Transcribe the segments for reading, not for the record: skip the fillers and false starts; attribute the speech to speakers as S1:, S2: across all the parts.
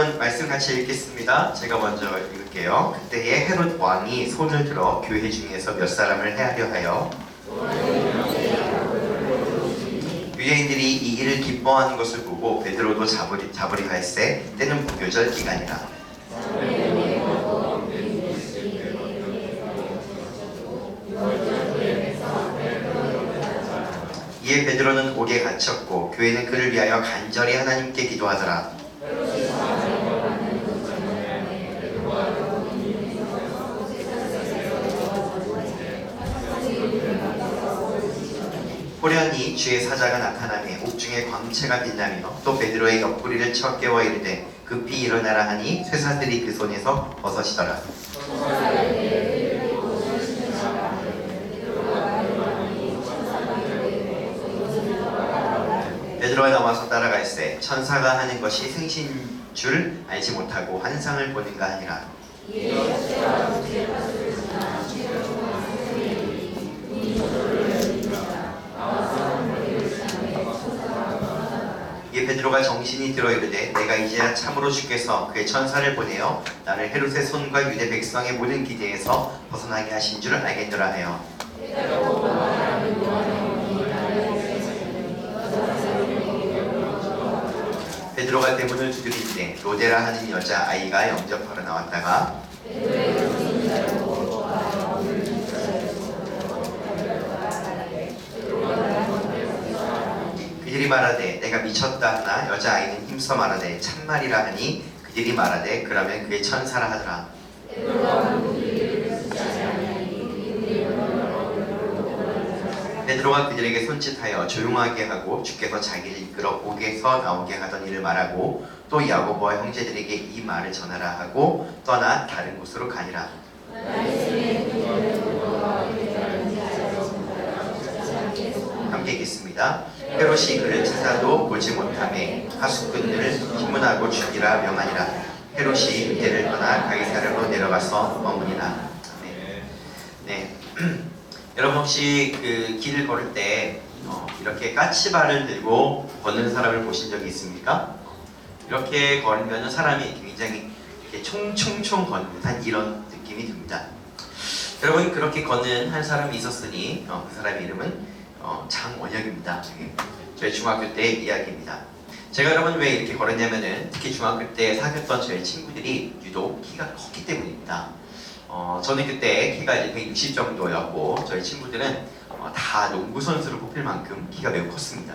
S1: 여러분 말씀 같이 읽겠습니다. 제가 먼저 읽을게요. 그때에 헤롯 왕이 손을 들어 교회 중에서 몇 사람을 해하려 하여 유대인들이 이 일을 기뻐하는 것을 보고 베드로도 잡으리 할세 때는 무교절 기간이라. 이에 베드로는 옥에 갇혔고 교회는 그를 위하여 간절히 하나님께 기도하더라. 호련히 주의 사자가 나타나매 옥중에 광채가 빛나며 또 베드로의 옆구리를 쳐 깨워 이르되 급히 일어나라 하니 쇠사슬이 그 손에서 벗어지더라. 베드로가 나와서 따라갈새 천사가 하는 것이 생신 줄 알지 못하고 환상을 보는가 하니라. 이에 베드로가 정신이 들어 이르되 내가 이제야 참으로 주께서 그의 천사를 보내어 나를 헤롯의 손과 유대 백성의 모든 기대에서 벗어나게 하신 줄 알겠노라 하여 베드로가 대문을 두드리는데 로데라 하는 여자 아이가 영접하러 나왔다가 그들이 말하되 내가 미쳤다 하나 여자아이는 힘써 말하되 참말이라 하니 그들이 말하되 그러면 그의 천사라 하더라. 베드로가 그들에게 손짓하여 조용하게 하고 주께서 자기를 이끌어 옥에서 나오게 하던 일을 말하고 또 야고보와 형제들에게 이 말을 전하라 하고 떠나 다른 곳으로 가니라. 함께 읽겠습니다. 헤롯이 그를 찾아도 보지 못하매 하숫꾼들을 신문하고 죽이라 명하니라. 헤롯이 그때를 떠나 가이사랴로 내려가서 머무니라. 네. 여러분 혹시 그 길을 걸을 때 이렇게 까치발을 들고 걷는 사람을 보신 적이 있습니까? 이렇게 걸으면 사람이 굉장히 이렇게 총총총 걷는 듯한 이런 느낌이 듭니다. 여러분 그렇게 걷는 한 사람이 있었으니 그 사람의 이름은 장원혁입니다. 저희 중학교 때 이야기입니다. 제가 여러분 왜 이렇게 걸었냐면은 특히 중학교 때 사귀었던 저희 친구들이 유독 키가 컸기 때문입니다. 저는 그때 키가 이제 160 정도였고 저희 친구들은 다 농구 선수로 뽑힐 만큼 키가 매우 컸습니다.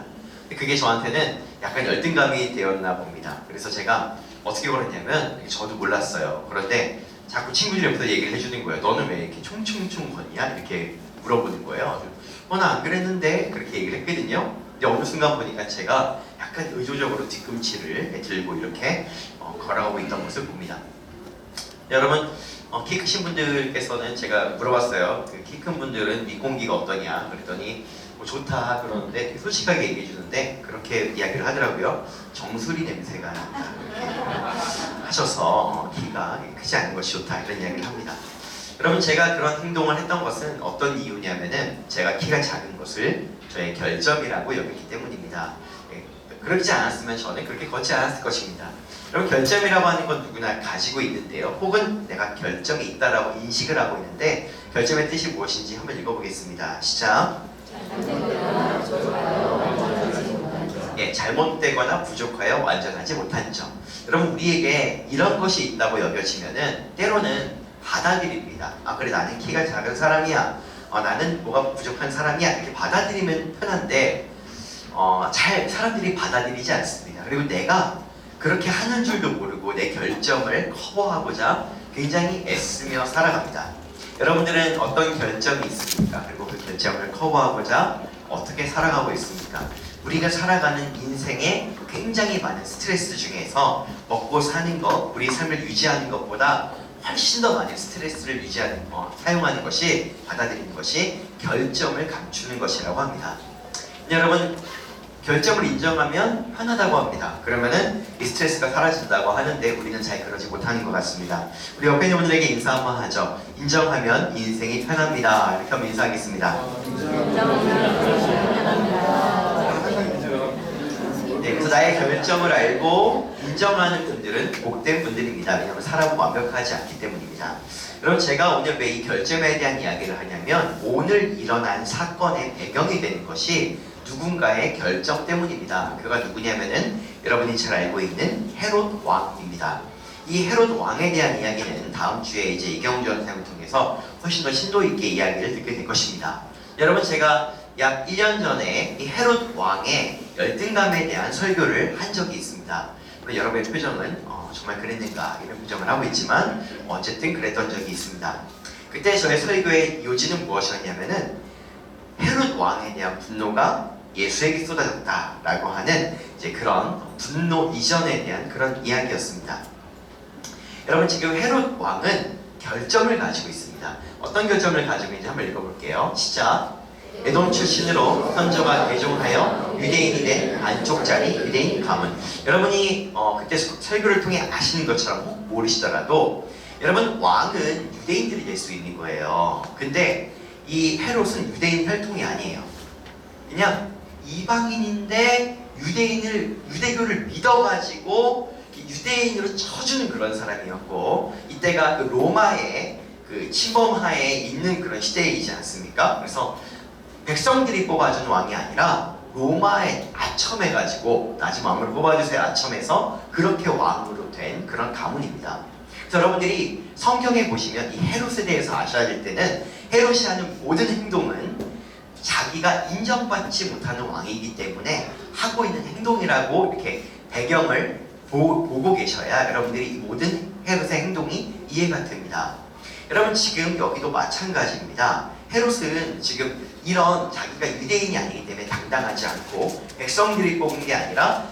S1: 그게 저한테는 약간 열등감이 되었나 봅니다. 그래서 제가 어떻게 걸었냐면 저도 몰랐어요. 그런데 자꾸 친구들이 옆에서 얘기를 해주는 거예요. 너는 왜 이렇게 총총총 걷냐? 이렇게 물어보는 거예요. 나 안 그랬는데 그렇게 얘기를 했거든요. 근데 어느 순간 보니까 제가 약간 의도적으로 뒤꿈치를 들고 이렇게 걸어가고 있던 모습을 봅니다. 여러분 키 크신 분들께서는 제가 물어봤어요. 그 키 큰 분들은 밑공기가 어떠냐 그랬더니 뭐 좋다 그러는데 되게 솔직하게 얘기해 주는데 그렇게 이야기를 하더라고요. 정수리 냄새가 난다 이렇게 하셔서 키가 크지 않은 것이 좋다 이런 이야기를 합니다. 여러분 제가 그런 행동을 했던 것은 어떤 이유냐면은 제가 키가 작은 것을 저의 결점이라고 여겼기 때문입니다. 그렇지 않았으면 저는 그렇게 걷지 않았을 것입니다. 여러분 결점이라고 하는 건 누구나 가지고 있는데요. 혹은 내가 결점이 있다라고 인식을 하고 있는데 결점의 뜻이 무엇인지 한번 읽어보겠습니다. 시작. 잘못되거나 부족하여 완전하지 못한 점. 여러분 우리에게 이런 것이 있다고 여겨지면은 때로는 받아들입니다. 그래 나는 키가 작은 사람이야. 나는 뭐가 부족한 사람이야. 이렇게 받아들이면 편한데 잘 사람들이 받아들이지 않습니다. 그리고 내가 그렇게 하는 줄도 모르고 내 결점을 커버하고자 굉장히 애쓰며 살아갑니다. 여러분들은 어떤 결점이 있습니까? 그리고 그 결점을 커버하고자 어떻게 살아가고 있습니까? 우리가 살아가는 인생에 굉장히 많은 스트레스 중에서 먹고 사는 것, 우리 삶을 유지하는 것보다 훨씬 더 많은 스트레스를 유지하는 것, 사용하는 것이, 받아들이는 것이 결점을 감추는 것이라고 합니다. 여러분 결점을 인정하면 편하다고 합니다. 그러면은 이 스트레스가 사라진다고 하는데 우리는 잘 그러지 못하는 것 같습니다. 우리 옆에 있는 분들에게 인사 한번 하죠. 인정하면 인생이 편합니다. 이렇게 한번 인사하겠습니다. 네, 그래서 나의 결점을 알고 인정하는 분들은 복된 분들입니다. 왜냐하면 사람은 완벽하지 않기 때문입니다. 여러분, 제가 오늘 왜 이 결점에 대한 이야기를 하냐면 오늘 일어난 사건의 배경이 되는 것이 누군가의 결정 때문입니다. 그가 누구냐면은 여러분이 잘 알고 있는 헤롯 왕입니다. 이 헤롯 왕에 대한 이야기는 다음 주에 이제 이경주 전사님을 통해서 훨씬 더 심도 있게 이야기를 듣게 될 것입니다. 여러분, 제가 약 1년 전에 이 헤롯 왕의 열등감에 대한 설교를 한 적이 있습니다. 여러분의 표정은 정말 그랬는가 이런 표정을 하고 있지만 어쨌든 그랬던 적이 있습니다. 그때 저의 설교의 요지는 무엇이었냐면은 헤롯 왕에 대한 분노가 예수에게 쏟아졌다라고 하는 이제 그런 분노 이전에 대한 그런 이야기였습니다. 여러분, 지금 헤롯 왕은 결점을 가지고 있습니다. 어떤 결점을 가지고 있는지 한번 읽어볼게요. 시작. 에돔 출신으로 선조가 대종하여 유대인이 된 안쪽짜리 유대인 가문. 여러분이 그때 설교를 통해 아시는 것처럼 혹 모르시더라도 여러분, 왕은 유대인들이 될 수 있는 거예요. 근데 이 헤롯은 유대인 혈통이 아니에요. 그냥 이방인인데 유대교를 믿어가지고 유대인으로 쳐주는 그런 사람이었고, 이때가 그 로마의 그 침범하에 있는 그런 시대이지 않습니까? 그래서 백성들이 뽑아준 왕이 아니라 로마에 아첨해가지고 나지 왕을 뽑아주세요 아첨해서 그렇게 왕으로 된 그런 가문입니다. 그래서 여러분들이 성경에 보시면 이 헤롯에 대해서 아셔야 될 때는 헤롯이 하는 모든 행동은 자기가 인정받지 못하는 왕이기 때문에 하고 있는 행동이라고 이렇게 배경을 보고 계셔야 여러분들이 이 모든 헤롯의 행동이 이해가 됩니다. 여러분, 지금 여기도 마찬가지입니다. 헤롯은 지금 이런 자기가 유대인이 아니기 때문에 당당하지 않고 백성들이 뽑은 게 아니라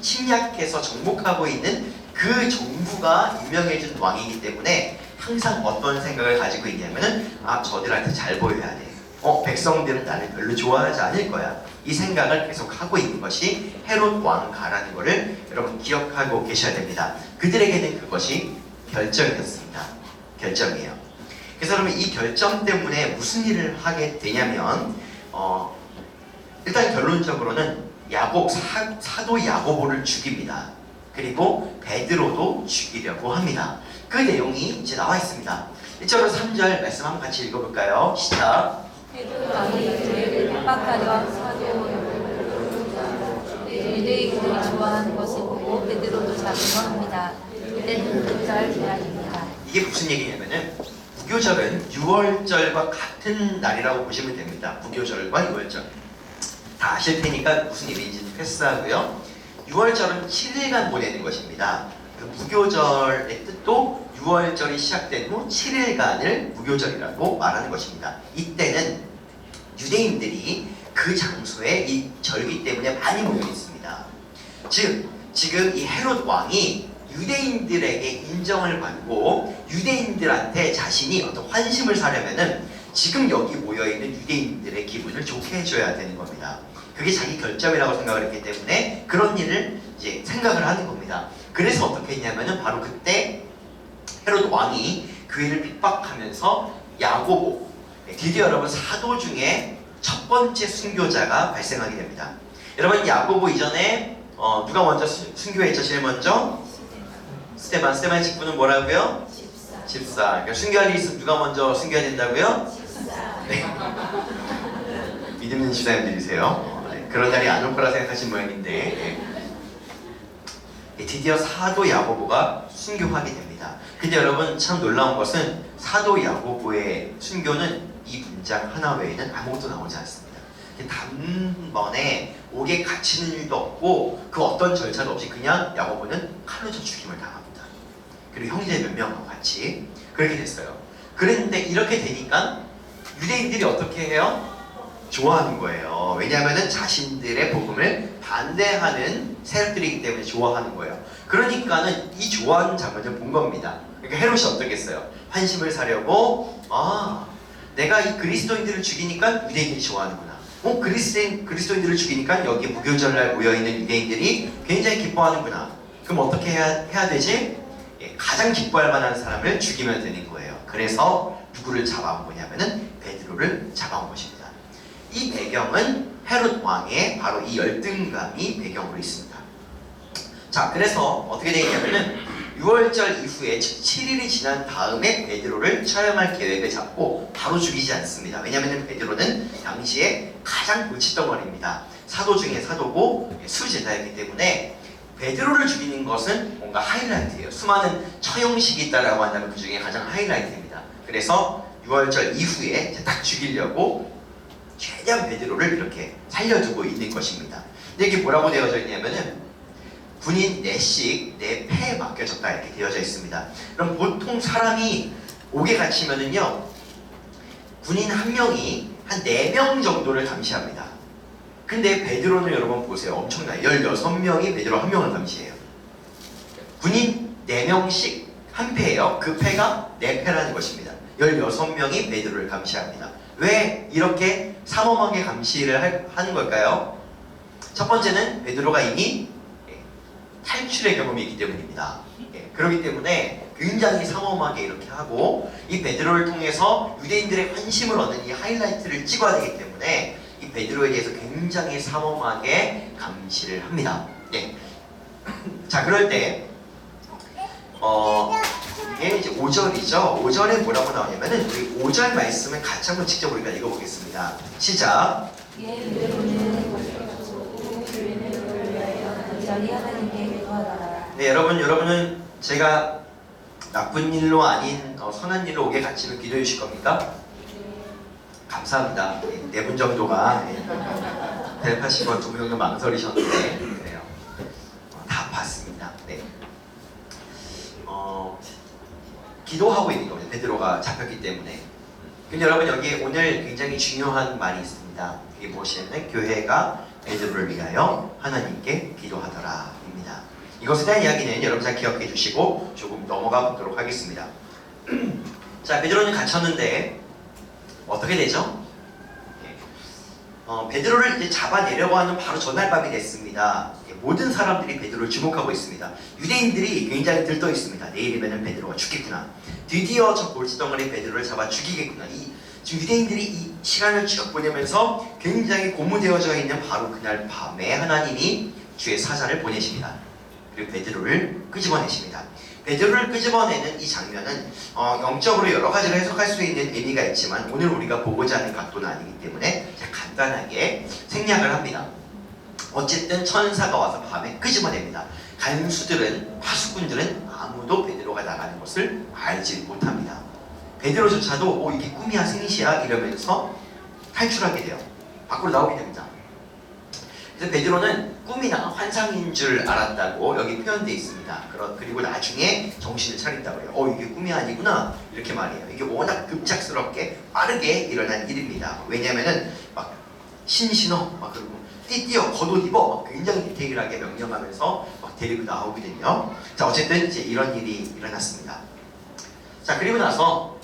S1: 침략해서 정복하고 있는 그 정부가 유명해진 왕이기 때문에 항상 어떤 생각을 가지고 있냐면은 저들한테 잘 보여야 돼. 백성들은 나를 별로 좋아하지 않을 거야. 이 생각을 계속 하고 있는 것이 헤롯 왕가라는 것을 여러분 기억하고 계셔야 됩니다. 그들에게는 그것이 결정이었습니다. 결정이에요. 그래서 여러분, 이 결정 때문에 무슨 일을 하게 되냐면 일단 결론적으로는 사도 야고보를 죽입니다. 그리고 베드로도 죽이려고 합니다. 그 내용이 이제 나와 있습니다. 1절로 3절 말씀 한번 같이 읽어볼까요? 시작.
S2: 헤롯 왕이 그들을 핍박하려 사도 유대인들이 좋아하는 것을 보고 베드로도 잡으려 합니다. 이때는 끝날 계약입니다.
S1: 이게 무슨 얘기냐면은 무교절은 6월절과 같은 날이라고 보시면 됩니다. 무교절과 6월절 다 아실 테니까 무슨 일인지 패스하고요. 6월절은 7일간 보내는 것입니다. 그 무교절의 뜻도 6월절이 시작된 후 7일간을 무교절이라고 말하는 것입니다. 이때는 유대인들이 그 장소에 이 절기 때문에 많이 모여 있습니다. 즉, 지금 이 헤롯 왕이 유대인들에게 인정을 받고 유대인들한테 자신이 어떤 환심을 사려면은 지금 여기 모여있는 유대인들의 기분을 좋게 해줘야 되는 겁니다. 그게 자기 결점이라고 생각을 했기 때문에 그런 일을 이제 생각을 하는 겁니다. 그래서 어떻게 했냐면은 바로 그때 헤롯 왕이 그 일을 핍박하면서 야고보, 드디어 여러분 사도 중에 첫 번째 순교자가 발생하게 됩니다. 여러분, 야고보 이전에 누가 먼저 순교했죠? 제일 먼저? 스테반의 직분은 뭐라고요? 집사. 그러니까 순교할 일이 있으면 누가 먼저 순교해야 된다고요? 집사. 네. 믿음 있는 집사님들이세요. 그런 날이 안 올 거라 생각하신 모양인데 드디어 사도 야고보가 순교하게 됩니다. 근데 여러분, 참 놀라운 것은 사도 야고보의 순교는 이 문장 하나 외에는 아무것도 나오지 않습니다. 단번에 옥에 갇히는 일도 없고 그 어떤 절차도 없이 그냥 야고보는 칼로 쳐 죽임을 당합니다. 그리고 형제 몇 명과 같이 그렇게 됐어요. 그런데 이렇게 되니까 유대인들이 어떻게 해요? 좋아하는 거예요. 왜냐하면 자신들의 복음을 반대하는 세력들이기 때문에 좋아하는 거예요. 그러니까는 이 좋아하는 장면을 본 겁니다. 그러니까 헤롯이 어떻겠어요? 환심을 사려고 내가 이 그리스도인들을 죽이니까 유대인들이 좋아하는구나. 그리스도인들을 죽이니까 여기 무교절날 모여있는 유대인들이 굉장히 기뻐하는구나. 그럼 어떻게 해야 되지? 가장 기뻐할 만한 사람을 죽이면 되는 거예요. 그래서 누구를 잡아온 거냐면은 베드로를 잡아온 것입니다. 이 배경은 헤롯 왕의 바로 이 열등감이 배경으로 있습니다. 자, 그래서 어떻게 되냐면은 6월절 이후에 즉 7일이 지난 다음에 베드로를 처형할 계획을 잡고 바로 죽이지 않습니다. 왜냐하면 베드로는 당시에 가장 골칫덩어리입니다. 사도 중에 사도고 수제자이기 때문에 베드로를 죽이는 것은 뭔가 하이라이트예요. 수많은 처형식이 있다라고 한다면 그 중에 가장 하이라이트입니다. 그래서 6월절 이후에 이제 딱 죽이려고 최대한 베드로를 이렇게 살려두고 있는 것입니다. 근데 이게 뭐라고 되어져 있냐면은 군인 4씩 4패에 맡겨졌다 이렇게 되어져 있습니다. 그럼 보통 사람이 옥에 갇히면은요 군인 한 명이 한 4명 정도를 감시합니다. 근데 베드로는 여러분 보세요. 엄청나요. 16명이 베드로 한 명을 감시해요. 군인 4명씩 한 패예요. 그 패가 4패라는 것입니다. 16명이 베드로를 감시합니다. 왜 이렇게 삼엄하게 감시를 하는 걸까요? 첫 번째는 베드로가 이미 탈출의 경험이 있기 때문입니다. 그렇기 때문에 굉장히 삼엄하게 이렇게 하고 이 베드로를 통해서 유대인들의 관심을 얻는 이 하이라이트를 찍어야 되기 때문에 이 베드로에 대해서 굉장히 삼엄하게 감시를 합니다. 네. 자, 그럴 때 이게 이제 5절이죠. 5절에 뭐라고 나오냐면은 우리 5절 말씀을 같이 한번 직접 우리가 읽어보겠습니다. 시작. 네, 여러분은 제가 나쁜 일로 아닌 선한 일로 옥에 갇히면 기도해 주실 겁니까? 감사합니다. 네 분 정도가 대답하시고 2분 정도 망설이셨는데 그래요. 다 봤습니다. 네. 기도하고 있는 겁니다. 베드로가 잡혔기 때문에. 근데 여러분 여기에 오늘 굉장히 중요한 말이 있습니다. 이게 무엇이냐면 교회가 베드로를 위하여 하나님께 기도하더라 입니다. 이것에 대한 이야기는 여러분 잘 기억해 주시고 조금 넘어가 보도록 하겠습니다. 자, 베드로는 갇혔는데 어떻게 되죠? 베드로를 이제 잡아내려고 하는 바로 전날 밤이 됐습니다. 모든 사람들이 베드로를 주목하고 있습니다. 유대인들이 굉장히 들떠 있습니다. 내일이면 베드로가 죽겠구나. 드디어 저 골칫덩어리 베드로를 잡아 죽이겠구나. 지금 유대인들이 이 시간을 쭉 보내면서 굉장히 고무되어져 있는 바로 그날 밤에 하나님이 주의 사자를 보내십니다. 그리고 베드로를 끄집어내십니다. 베드로를 끄집어내는 이 장면은 영적으로 여러 가지로 해석할 수 있는 의미가 있지만 오늘 우리가 보고자 하는 각도는 아니기 때문에 간단하게 생략을 합니다. 어쨌든 천사가 와서 밤에 끄집어냅니다. 간수들은, 파수꾼들은 아무도 베드로가 나가는 것을 알지 못합니다. 베드로조차도 이게 꿈이야 생시야 이러면서 탈출하게 돼요. 밖으로 나오게 됩니다. 그래서 베드로는 꿈이나 환상인 줄 알았다고 여기 표현되어 있습니다. 그리고 나중에 정신을 차린다고 해요. 이게 꿈이 아니구나 이렇게 말해요. 이게 워낙 급작스럽게 빠르게 일어난 일입니다. 왜냐면은 막 신신어 막 그리고 띠띠어 겉옷 입어 막 굉장히 디테일하게 명령하면서 막 데리고 나오거든요. 자, 어쨌든 이제 이런 일이 일어났습니다. 자, 그리고 나서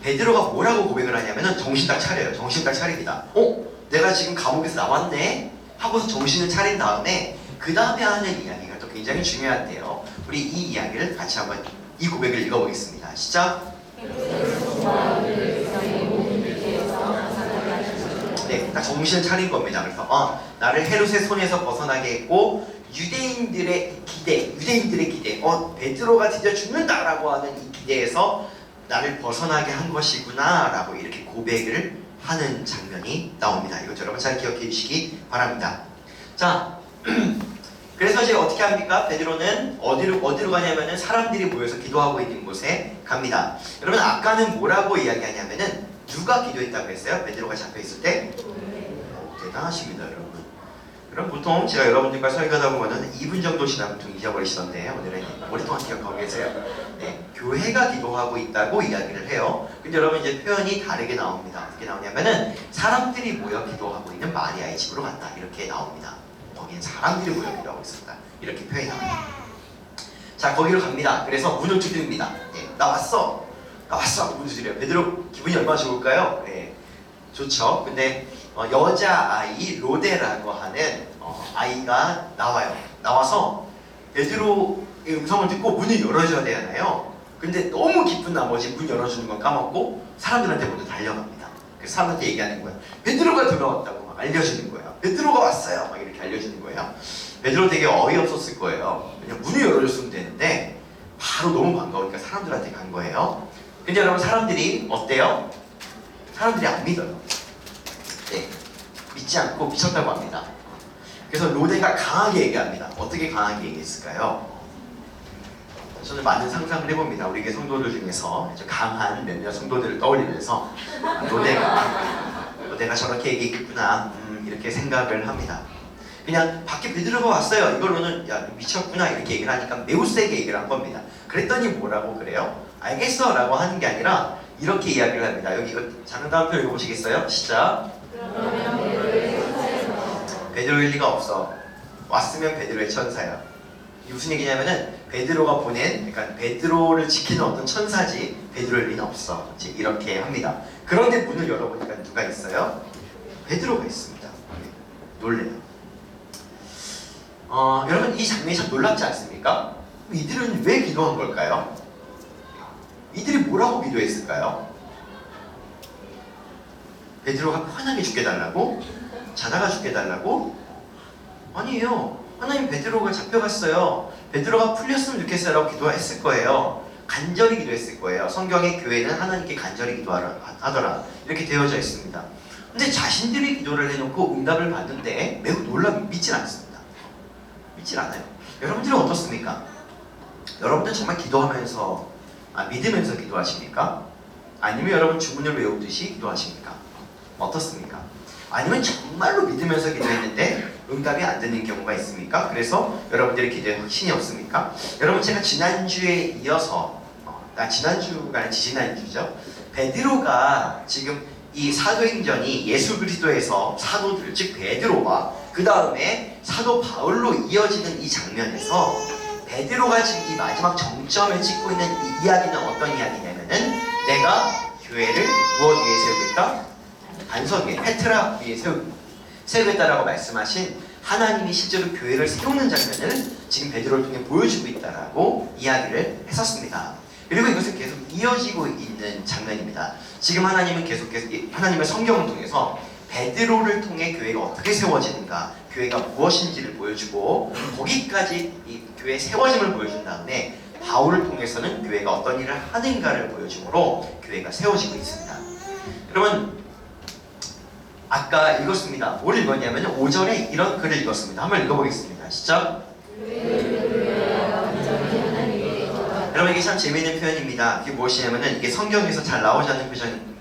S1: 베드로가 뭐라고 고백을 하냐면은 정신 딱 차려요. 정신 딱 차립니다. 내가 지금 감옥에서 나왔네? 하고서 정신을 차린 다음에 그 다음에 하는 이야기가 또 굉장히 중요한데요. 우리 이 이야기를 같이 한번 이 고백을 읽어보겠습니다. 시작! 네, 딱 정신을 차린 겁니다. 그래서 나를 헤롯의 손에서 벗어나게 했고 유대인들의 기대, 베드로가 드디어 죽는다라고 하는 이 기대에서 나를 벗어나게 한 것이구나 라고 이렇게 고백을 하는 장면이 나옵니다. 이것 여러분 잘 기억해 주시기 바랍니다. 자, 그래서 이제 어떻게 합니까? 베드로는 어디로 가냐면은 사람들이 모여서 기도하고 있는 곳에 갑니다. 여러분 아까는 뭐라고 이야기하냐면은 누가 기도했다고 했어요? 베드로가 잡혀있을 때? 대단하십니다 여러분. 그럼 보통 제가 여러분들과 설교하다 보면은 2분 정도 지나면 좀 잊어버리시던데 오늘은 오랫동안 기억하고 계세요. 네, 교회가 기도하고 있다고 이야기를 해요. 근데 여러분 이제 표현이 다르게 나옵니다. 어떻게 나오냐면은 사람들이 모여 기도하고 있는 마리아의 집으로 갔다 이렇게 나옵니다. 거기엔 사람들이 모여 기도하고 있었다 이렇게 표현이 나옵니다. 자, 거기로 갑니다. 그래서 문을 두드립니다. 네, 나 왔어 문 두드려요. 베드로 기분이 얼마나 좋을까요? 네, 좋죠. 근데 여자아이 로데라고 하는 아이가 나와요. 나와서 베드로의 음성을 듣고 문을 열어줘야 되잖아요. 근데 너무 기쁜 나머지 문 열어주는 건 까먹고 사람들한테 먼저 달려갑니다. 그래서 사람들한테 얘기하는 거예요. 베드로가 돌아왔다고 막 알려주는 거예요. 베드로가 왔어요. 막 이렇게 알려주는 거예요. 베드로 되게 어이없었을 거예요. 그냥 문을 열어줬으면 되는데 바로 너무 반가우니까 사람들한테 간 거예요. 근데 여러분 사람들이 어때요? 사람들이 안 믿어요. 네, 믿지 않고 미쳤다고 합니다. 그래서 로데가 강하게 얘기합니다. 어떻게 강하게 얘기했을까요? 저는 많은 상상을 해봅니다. 우리 교회 성도들 중에서 강한 몇몇 성도들을 떠올리면서 로데가 저렇게 얘기했구나 이렇게 생각을 합니다. 그냥 밖에 베드로가 왔어요. 이걸로는 야 미쳤구나 이렇게 얘기를 하니까 매우 세게 얘기를 한 겁니다. 그랬더니 뭐라고 그래요? 알겠어 라고 하는 게 아니라 이렇게 이야기를 합니다. 여기 이거 자는 다음 표 읽어보시겠어요? 시작. 베드로일 리가 없어. 왔으면 베드로의 천사야. 이게 무슨 얘기냐면은 베드로가 보낸, 그러니까 베드로를 지키는 어떤 천사지 베드로일 리는 없어. 이제 이렇게 합니다. 그런데 문을 열어보니까 누가 있어요? 베드로가 있습니다. 놀래요. 여러분 이 장면이 참 놀랍지 않습니까? 이들은 왜 기도한 걸까요? 이들이 뭐라고 기도했을까요? 베드로가 편하게 죽게 달라고? 자다가 죽게 달라고? 아니에요. 하나님 베드로가 잡혀갔어요. 베드로가 풀렸으면 좋겠어요 라고 기도했을 거예요. 간절히 기도했을 거예요. 성경의 교회는 하나님께 간절히 기도하더라 이렇게 되어져 있습니다. 근데 자신들이 기도를 해놓고 응답을 받는데 매우 믿질 않습니다. 믿질 않아요. 여러분들은 어떻습니까? 여러분들 정말 기도하면서 믿으면서 기도하십니까? 아니면 여러분 주문을 외우듯이 기도하십니까? 어떻습니까? 아니면 정말로 믿으면서 기도했는데 응답이 안 되는 경우가 있습니까? 그래서 여러분들의 기도에 확신이 없습니까? 여러분 제가 지난주에 이어서 지난주가 아니라 지지난주죠. 베드로가 지금 이 사도행전이 예수 그리스도에서 사도들 즉 베드로와 그 다음에 사도 바울로 이어지는 이 장면에서 베드로가 지금 이 마지막 정점을 찍고 있는 이 이야기는 어떤 이야기냐면은 내가 교회를 무엇 위에 세우겠다? 반석 위에, 페트라 위에 세우겠다라고 말씀하신 하나님이 실제로 교회를 세우는 장면을 지금 베드로를 통해 보여주고 있다라고 이야기를 했었습니다. 그리고 이것은 계속 이어지고 있는 장면입니다. 지금 하나님은 계속해서 하나님의 성경을 통해서 베드로를 통해 교회가 어떻게 세워지는가, 교회가 무엇인지를 보여주고 거기까지 이 교회의 세워짐을 보여준 다음에 바울을 통해서는 교회가 어떤 일을 하는가를 보여줌으로 교회가 세워지고 있습니다. 여러분 아까 읽었습니다. 뭘 읽었냐면 5절에 이런 글을 읽었습니다. 한번 읽어보겠습니다. 시작. 여러분 이게 참 재미있는 표현입니다. 이게 무엇이냐면은 이게 성경에서 잘 나오지 않는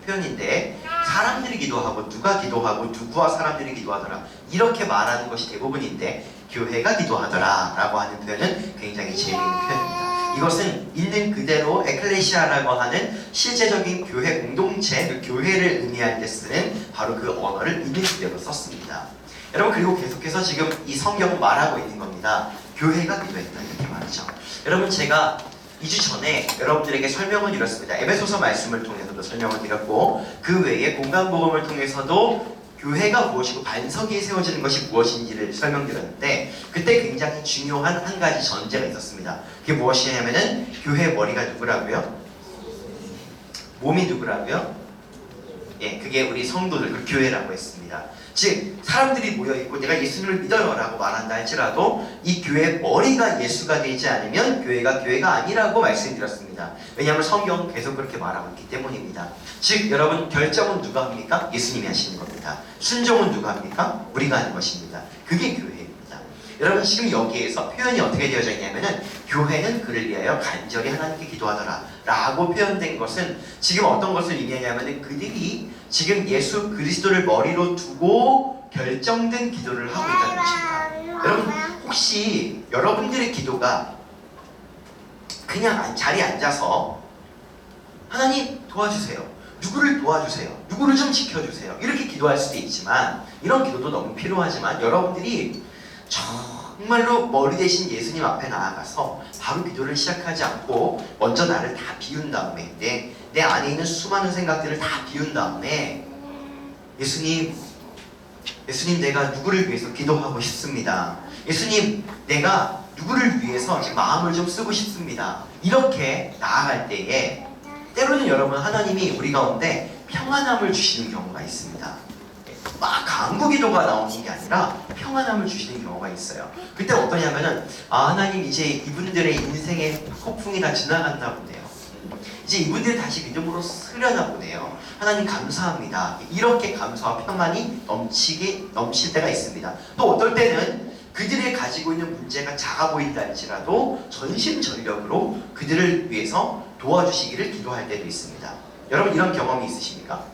S1: 표현인데 사람들이 기도하고 누가 기도하고 누구와 사람들이 기도하더라 이렇게 말하는 것이 대부분인데 교회가 기도하더라 라고 하는 표현은 굉장히 재미있는 표현입니다. 이것은 있는 그대로 에클레시아라고 하는 실제적인 교회 공동체, 그 교회를 의미할 때 쓰는 바로 그 언어를 있는 그대로 썼습니다. 여러분 그리고 계속해서 지금 이 성경은 말하고 있는 겁니다. 교회가 기도했다 이렇게 말이죠. 여러분 제가 2주 전에 여러분들에게 설명을 드렸습니다. 에베소서 말씀을 통해서도 설명을 드렸고 그 외에 공간복음을 통해서도 교회가 무엇이고 반석 위에 세워지는 것이 무엇인지를 설명드렸는데 그때 굉장히 중요한 한 가지 전제가 있었습니다. 그게 무엇이냐면은 교회의 머리가 누구라고요? 몸이 누구라고요? 예, 그게 우리 성도들, 그 교회라고 했습니다. 즉 사람들이 모여있고 내가 예수님을 믿어요 라고 말한다 할지라도 이 교회의 머리가 예수가 되지 않으면 교회가 아니라고 말씀드렸습니다. 왜냐하면 성경은 계속 그렇게 말하고 있기 때문입니다. 즉 여러분 결정은 누가 합니까? 예수님이 하시는 겁니다. 순종은 누가 합니까? 우리가 하는 것입니다. 그게 교회입니다. 여러분 지금 여기에서 표현이 어떻게 되어져 있냐면은 교회는 그를 위하여 간절히 하나님께 기도하더라 라고 표현된 것은 지금 어떤 것을 의미하냐면은 그들이 지금 예수 그리스도를 머리로 두고 결정된 기도를 하고 있다는 것입니다. 여러분 혹시 여러분들의 기도가 그냥 자리에 앉아서 하나님 도와주세요, 누구를 도와주세요, 누구를 좀 지켜주세요 이렇게 기도할 수도 있지만 이런 기도도 너무 필요하지만 여러분들이 정말로 머리 대신 예수님 앞에 나아가서 바로 기도를 시작하지 않고 먼저 나를 다 비운 다음에 내 안에 있는 수많은 생각들을 다 비운 다음에 예수님 내가 누구를 위해서 기도하고 싶습니다. 예수님 내가 누구를 위해서 지금 마음을 좀 쓰고 싶습니다. 이렇게 나아갈 때에 때로는 여러분 하나님이 우리 가운데 평안함을 주시는 경우가 있습니다. 막 강구 기도가 나오는 게 아니라 평안함을 주시는 경우가 있어요. 그때 어떠냐면은 하나님 이제 이분들의 인생의 폭풍이 다 지나갔나 보네요. 이제 이분들이 다시 믿음으로 쓰려나 보네요. 하나님 감사합니다. 이렇게 감사와 평안이 넘칠 때가 있습니다. 또 어떨 때는 그들이 가지고 있는 문제가 작아 보인다 할지라도 전심전력으로 그들을 위해서 도와주시기를 기도할 때도 있습니다. 여러분 이런 경험이 있으십니까?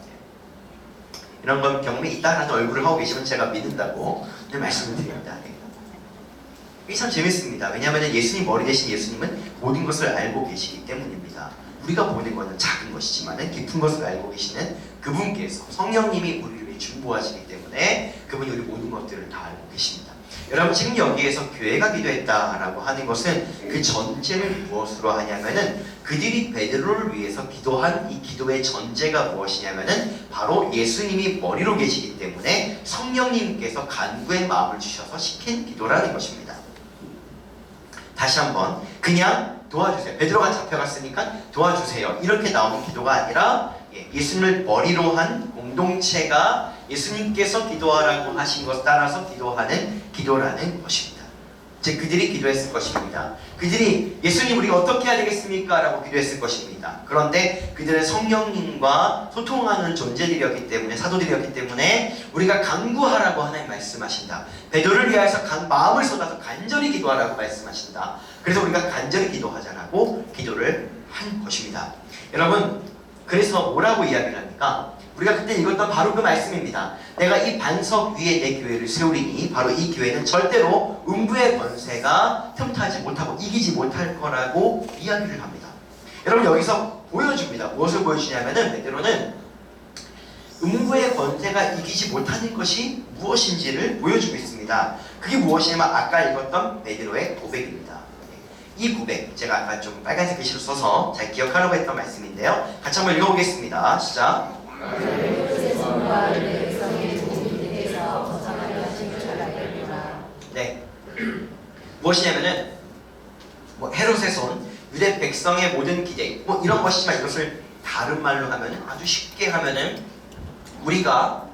S1: 이런 경험이 있다라는 얼굴을 하고 계시면 제가 믿는다고 말씀을 드립니다. 이게 참 재밌습니다. 왜냐하면 예수님 머리 대신 예수님은 모든 것을 알고 계시기 때문입니다. 우리가 보는 것은 작은 것이지만 깊은 것을 알고 계시는 그분께서 성령님이 우리를 위해 중보하시기 때문에 그분이 우리 모든 것들을 다 알고 계십니다. 여러분 지금 여기에서 교회가 기도했다라고 하는 것은 그 전제를 무엇으로 하냐면은 그들이 베드로를 위해서 기도한 이 기도의 전제가 무엇이냐면은 바로 예수님이 머리로 계시기 때문에 성령님께서 간구의 마음을 주셔서 시킨 기도라는 것입니다. 다시 한번 그냥 도와주세요. 베드로가 잡혀갔으니까 도와주세요. 이렇게 나오는 기도가 아니라 예수님을 머리로 한 공동체가 예수님께서 기도하라고 하신 것 따라서 기도하는 기도라는 것입니다. 즉 그들이 기도했을 것입니다. 그들이 예수님 우리가 어떻게 해야 되겠습니까? 라고 기도했을 것입니다. 그런데 그들은 성령님과 소통하는 존재들이었기 때문에 사도들이었기 때문에 우리가 간구하라고 하나님 말씀하신다. 베드로를 위하여서 마음을 쏟아서 간절히 기도하라고 말씀하신다. 그래서 우리가 간절히 기도하자라고 기도를 한 것입니다. 여러분 그래서 뭐라고 이야기를 합니까? 우리가 그때 읽었던 바로 그 말씀입니다. 내가 이 반석 위에 내 교회를 세우리니 바로 이 교회는 절대로 음부의 권세가 틈타지 못하고 이기지 못할 거라고 이야기를 합니다. 여러분 여기서 보여줍니다. 무엇을 보여주냐면은 베드로는 음부의 권세가 이기지 못하는 것이 무엇인지를 보여주고 있습니다. 그게 무엇이냐면 아까 읽었던 베드로의 고백입니다. 이 고백, 제가 아까 좀 빨간색 글씨로 써서 잘 기억하라고 했던 말씀인데요. 같이 한번 읽어보겠습니다. 시작. 네. 무엇이냐면은 헤롯의 손, 유대 백성의 모든 기대, 이런 것이지만 이것을 다른 말로 하면은 아주 쉽게 하면은 우리가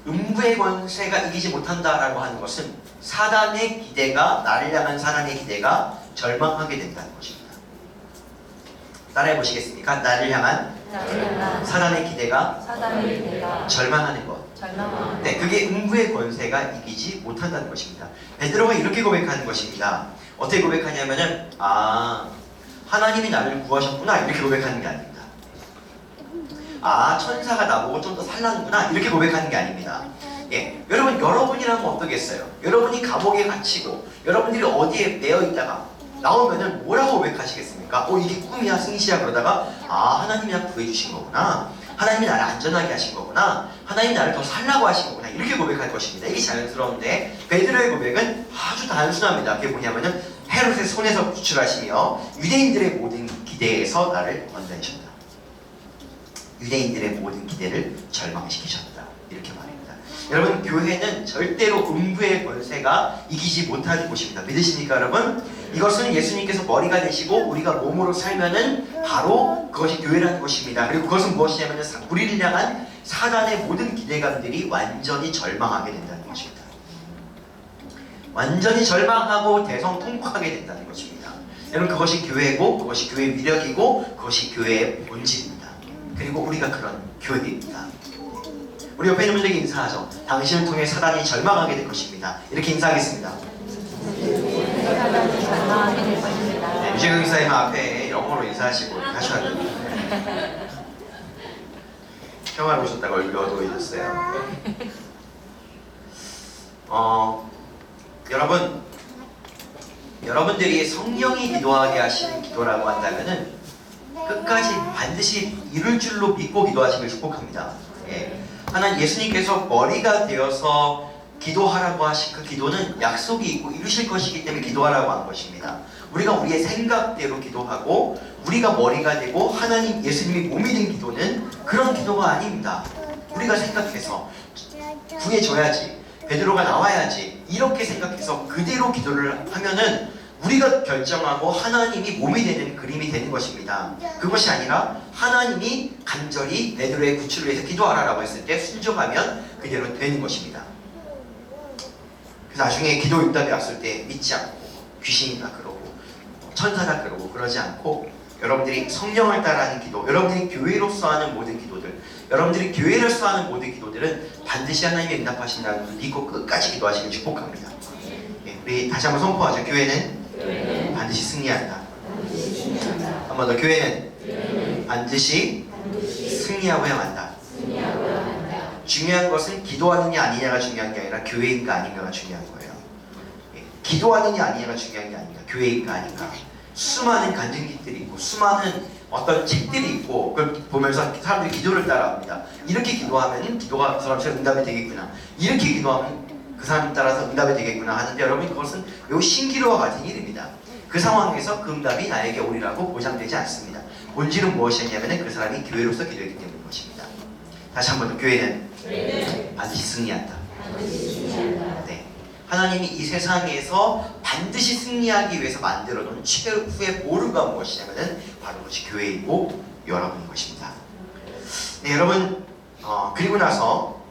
S1: 음부의 권세가 이기지 못한다라고 하는 것은 사단의 기대가 나를 향한 사단의 기대가 절망하게 된다는 것입니다. 따라해 보시겠습니까? 나를 향한 사단의 기대가 절망하는 것. 네, 그게 음부의 권세가 이기지 못한다는 것입니다. 베드로가 이렇게 고백하는 것입니다. 어떻게 고백하냐면은 하나님이 나를 구하셨구나 이렇게 고백하는 게 아닙니다. 천사가 나보고 좀 더 살라는구나 이렇게 고백하는 게 아닙니다. 여러분이라면 어떠겠어요? 여러분이 감옥에 갇히고 여러분들이 어디에 매여 있다가 나오면은 뭐라고 고백하시겠습니까? 이게 꿈이야 승시야 그러다가 하나님이 나 구해주신 거구나, 하나님이 나를 안전하게 하신 거구나, 하나님이 나를 더 살라고 하신 거구나 이렇게 고백할 것입니다. 이게 자연스러운데 베드로의 고백은 아주 단순합니다. 그게 뭐냐면은 헤롯의 손에서 구출하시며 유대인들의 모든 기대에서 나를 건져내셨다. 유대인들의 모든 기대를 절망시키셨다. 이렇게 말합니다. 여러분 교회는 절대로 음부의 권세가 이기지 못하는 곳입니다. 믿으십니까 여러분? 이것은 예수님께서 머리가 되시고 우리가 몸으로 살면은 바로 그것이 교회라는 것입니다. 그리고 그것은 무엇이냐면 우리를 향한 사단의 모든 기대감들이 완전히 절망하게 된다는 것입니다. 완전히 절망하고 대성통곡하게 된다는 것입니다. 여러분 그것이 교회고 그것이 교회의 위력이고 그것이 교회의 본질입니다. 그리고 우리가 그런 교회입니다. 우리 옆에 있는 분들에게 인사하죠. 당신을 통해 사단이 절망하게 될 것입니다. 이렇게 인사하겠습니다.
S2: 사단이 절망하게 될 것입니다.
S1: 네, 유재경 이사님 앞에 영어로 인사하시고 하셔야 됩니다. 평화로 오셨다가 얼굴이 어두워졌어요. 여러분들이 성령이 기도하게 하시는 기도라고 한다면은 끝까지 반드시 이룰 줄로 믿고 기도하시길 축복합니다. 하나님 예수님께서 머리가 되어서 기도하라고 하신 그 기도는 약속이 있고 이루실 것이기 때문에 기도하라고 한 것입니다. 우리가 우리의 생각대로 기도하고 우리가 머리가 되고 하나님 예수님이 몸이 된 기도는 그런 기도가 아닙니다. 우리가 생각해서 구해줘야지, 베드로가 나와야지 이렇게 생각해서 그대로 기도를 하면은 우리가 결정하고 하나님이 몸이 되는 그림이 되는 것입니다. 그것이 아니라 하나님이 간절히 베드로의 구출을 위해서 기도하라고 했을 때 순종하면 그대로 되는 것입니다. 그래서 나중에 기도 응답이 왔을 때 믿지 않고 귀신이다 그러고 천사다 그러고 그러지 않고 여러분들이 성령을 따라하는 기도, 여러분들이 교회로서 하는 모든 기도들, 여러분들이 교회로서 하는 모든 기도들은 반드시 하나님이 응답하신다는 걸 믿고 끝까지 기도하시길 축복합니다. 네, 우리 다시 한번 선포하죠. 교회는 반드시 승리한다. 한 번 더, 교회는 반드시 승리하고야 만다. 중요한 것은 기도하느냐 아니냐가 중요한 게 아니라 교회인가 아닌가가 중요한 거예요. 예, 기도하느냐 아니냐가 중요한 게 아닌가, 교회인가 아닌가. 수많은 간증기들이 있고 수많은 어떤 책들이 있고 그걸 보면서 사람들이 기도를 따라합니다. 이렇게 기도하면 기도가 그 사람처럼 응답이 되겠구나, 이렇게 기도하면 그 사람 따라서 응답이 되겠구나 하는데, 여러분 그것은 매우 신기루와 같은 일입니다. 그 상황에서 그 응답이 나에게 오리라고 보장되지 않습니다. 본질은 무엇이냐면 그 사람이 교회로서 기도했기 때문인 것입니다. 다시 한 번 더, 교회는 반드시 승리한다. 네. 하나님이 이 세상에서 반드시 승리하기 위해서 만들어놓은 최후의 보루가 무엇이냐면 바로 그것이 교회이고 여러분인 것입니다. 네, 여러분, 그리고 나서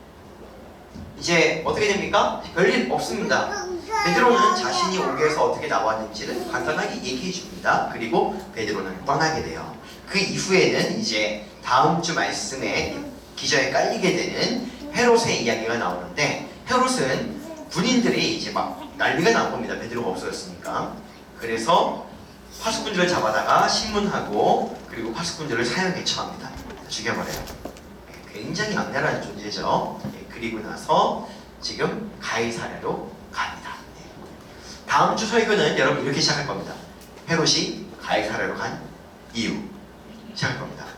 S1: 이제 어떻게 됩니까? 별일 없습니다. 베드로는 자신이 옥에서 어떻게 나왔는지를 간단하게 얘기해 줍니다. 그리고 베드로는 떠나게 돼요. 그 이후에는 이제 다음 주 말씀에 기저에 깔리게 되는 헤롯의 이야기가 나오는데, 헤롯은 군인들이 이제 막 난리가 난 겁니다. 베드로가 없어졌으니까. 그래서 파수꾼들을 잡아다가 신문하고 그리고 파수꾼들을 사형에 처합니다. 죽여버려요. 굉장히 악랄한 존재죠. 그리고 나서 지금 가이사랴로 갑니다. 다음 주 설교는 여러분 이렇게 시작할 겁니다. 헤롯이 가이사랴로 간 이유 시작할 겁니다.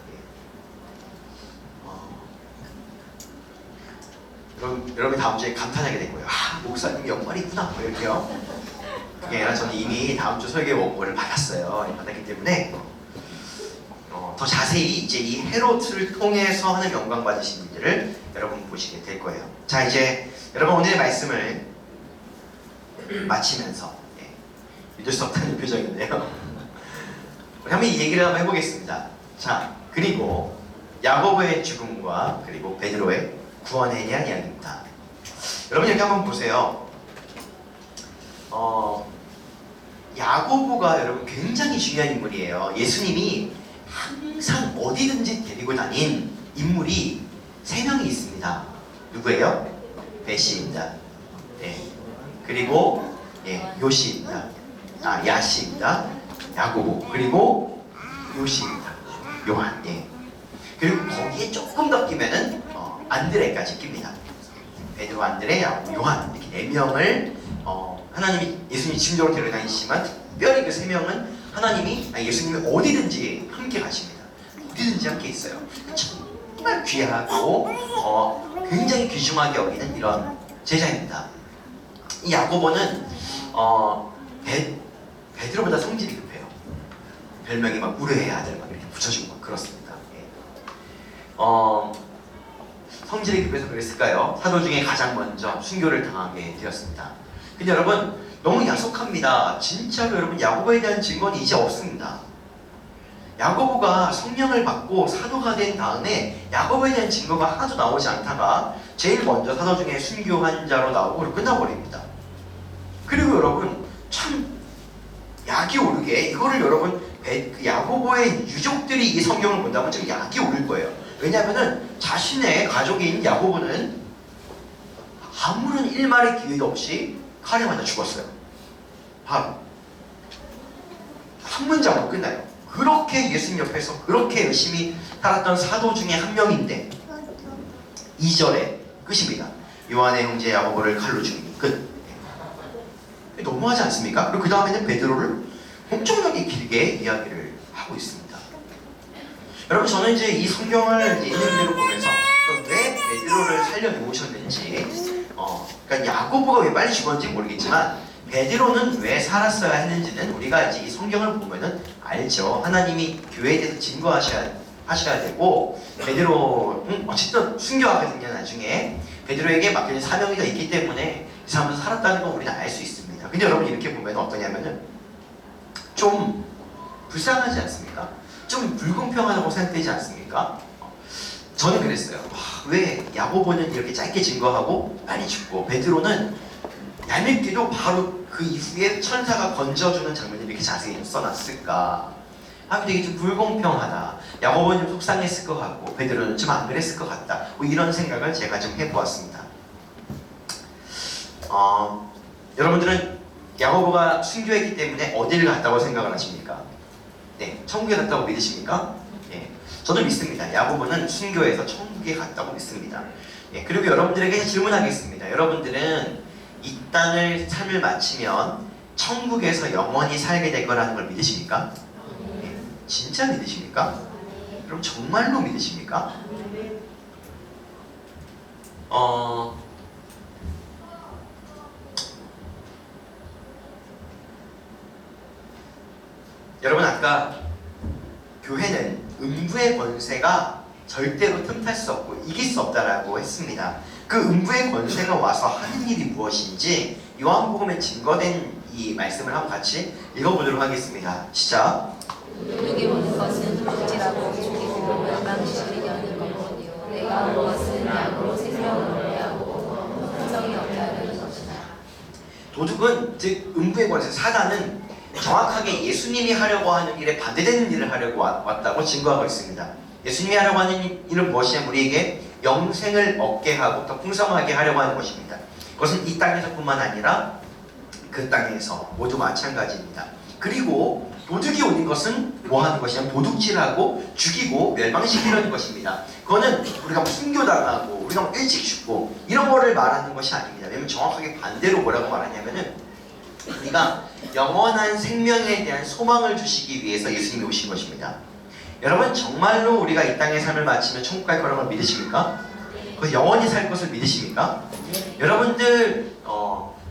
S1: 여러분 다음 주에 감탄하게 될 거예요. 아, 목사님 연말이구나, 뭐 이렇게요. 그게 아니라 저는 이미 다음 주 설교 원고를 받았어요. 받았기 때문에 더 자세히 이제 이 헤롯을 통해서 하는 영광 받으신 일들을 여러분 보시게 될 거예요. 자, 이제 여러분 오늘의 말씀을 마치면서 믿을 수 없다는 표정인데요. 우리 한번 이 얘기를 한번 해보겠습니다. 자, 그리고 야고보의 죽음과 그리고 베드로의 구원에 대한 이야기입니다. 여러분 여기 한번 보세요. 야고보가 여러분 굉장히 중요한 인물이에요. 예수님이 항상 어디든지 데리고 다닌 인물이 3명이 있습니다. 누구예요? 베시입니다. 네. 그리고 요시입니다. 야시입니다. 야고보, 그리고 요시입니다. 요한. 그리고 거기에 조금 더 끼면은 안드레까지 낍니다. 베드로, 안드레, 야고보, 요한, 이렇게 4명을 하나님이 예수님이 짐작으로 데려다니시지만 특별히 그 3명은 하나님이 예수님이 어디든지 함께 가십니다. 어디든지 함께 있어요. 정말 귀하고 굉장히 귀중하게 여기는 이런 제자입니다. 이 야고보는 베드로보다 성질이 급해요. 별명이 막 우레의 아들 막 이렇게 붙여주고 막 그렇습니다. 성질이 급해서 그랬을까요? 사도 중에 가장 먼저 순교를 당하게 되었습니다. 근데 여러분 너무 야속합니다. 진짜로 여러분 야고보에 대한 증거는 이제 없습니다. 야고보가 성령을 받고 사도가 된 다음에 야고보에 대한 증거가 하나도 나오지 않다가 제일 먼저 사도 중에 순교한 자로 나오고 끝나버립니다. 그리고 여러분 참 약이 오르게 이거를 여러분 그 야고보의 유족들이 이 성경을 본다면 지금 약이 오를 거예요. 왜냐하면은 자신의 가족인 야고보는 아무런 일말의 기회도 없이 칼에 맞아 죽었어요. 바로 한 문장으로 끝나요. 그렇게 예수님 옆에서 그렇게 열심히 살았던 사도 중에 한 명인데 2절에 끝입니다. 요한의 형제 야고보를 칼로 죽이니 끝. 너무하지 않습니까? 그리고 그 다음에는 베드로를 엄청나게 길게 이야기를 하고 있습니다. 여러분 저는 이제 이 성경을 있는 그대로 보면서 왜 베드로를 살려놓으셨는지 그러니까 야고보가 왜 빨리 죽었는지 모르겠지만 베드로는 왜 살았어야 했는지는 우리가 이제 이 성경을 보면은 알죠. 하나님이 교회에 대해서 증거하셔야 되고 베드로는 어쨌든 순교하거든요. 나중에 베드로에게 맡겨진 사명이 더 있기 때문에 이 사람은 살았다는 건 우리는 알 수 있습니다. 근데 여러분 이렇게 보면 어떠냐면은 좀 불쌍하지 않습니까? 좀 불공평하다고 생각되지 않습니까? 저는 그랬어요. 왜 야고보는 이렇게 짧게 증거하고 빨리 죽고 베드로는 얄밉게도 바로 그 이후에 천사가 건져주는 장면을 이렇게 자세히 써놨을까? 되게 좀 불공평하다. 야고보는 좀 속상했을 것 같고 베드로는 좀 안 그랬을 것 같다. 뭐 이런 생각을 제가 좀 해보았습니다. 여러분들은 야고보가 순교했기 때문에 어디를 갔다고 생각을 하십니까? 네, 천국에 갔다고 믿으십니까? 네, 저도 믿습니다. 야고보는 순교해서 천국에 갔다고 믿습니다. 네, 그리고 여러분들에게 질문하겠습니다. 여러분들은 이 땅을 삶을 마치면 천국에서 영원히 살게 될 거라는 걸 믿으십니까? 네, 진짜 믿으십니까? 그럼 정말로 믿으십니까? 여러분 아까 교회는 음부의 권세가 절대로 틈탈 수 없고 이길 수 없다라고 했습니다. 그 음부의 권세가 와서 하는 일이 무엇인지 요한복음에 증거된 이 말씀을 한번 같이 읽어보도록 하겠습니다. 시작.
S2: 여기 오는 것은 육지라고 죽이고 열방시를 여는 것뿐이요 내가 온 것은 양으로 생명을 얻고 흔적이 없게 하려는 것이다.
S1: 도둑은 즉 음부의 권세 사단은 정확하게 예수님이 하려고 하는 일에 반대되는 일을 하려고 왔다고 증거하고 있습니다. 예수님이 하려고 하는 일은 무엇이냐? 우리에게 영생을 얻게 하고 더 풍성하게 하려고 하는 것입니다. 그것은 이 땅에서뿐만 아니라 그 땅에서 모두 마찬가지입니다. 그리고 도둑이 오는 것은 뭐 하는 것이냐면 도둑질하고 죽이고 멸망시키려는 것입니다. 그거는 우리가 순교당하고 우리가 일찍 죽고 이런 거를 말하는 것이 아닙니다. 왜냐면 정확하게 반대로 뭐라고 말하냐면은 우리가 영원한 생명에 대한 소망을 주시기 위해서 예수님이 오신 것입니다. 여러분 정말로 우리가 이 땅의 삶을 마치면 천국 갈 거라고 믿으십니까? 그 영원히 살 것을 믿으십니까? 여러분들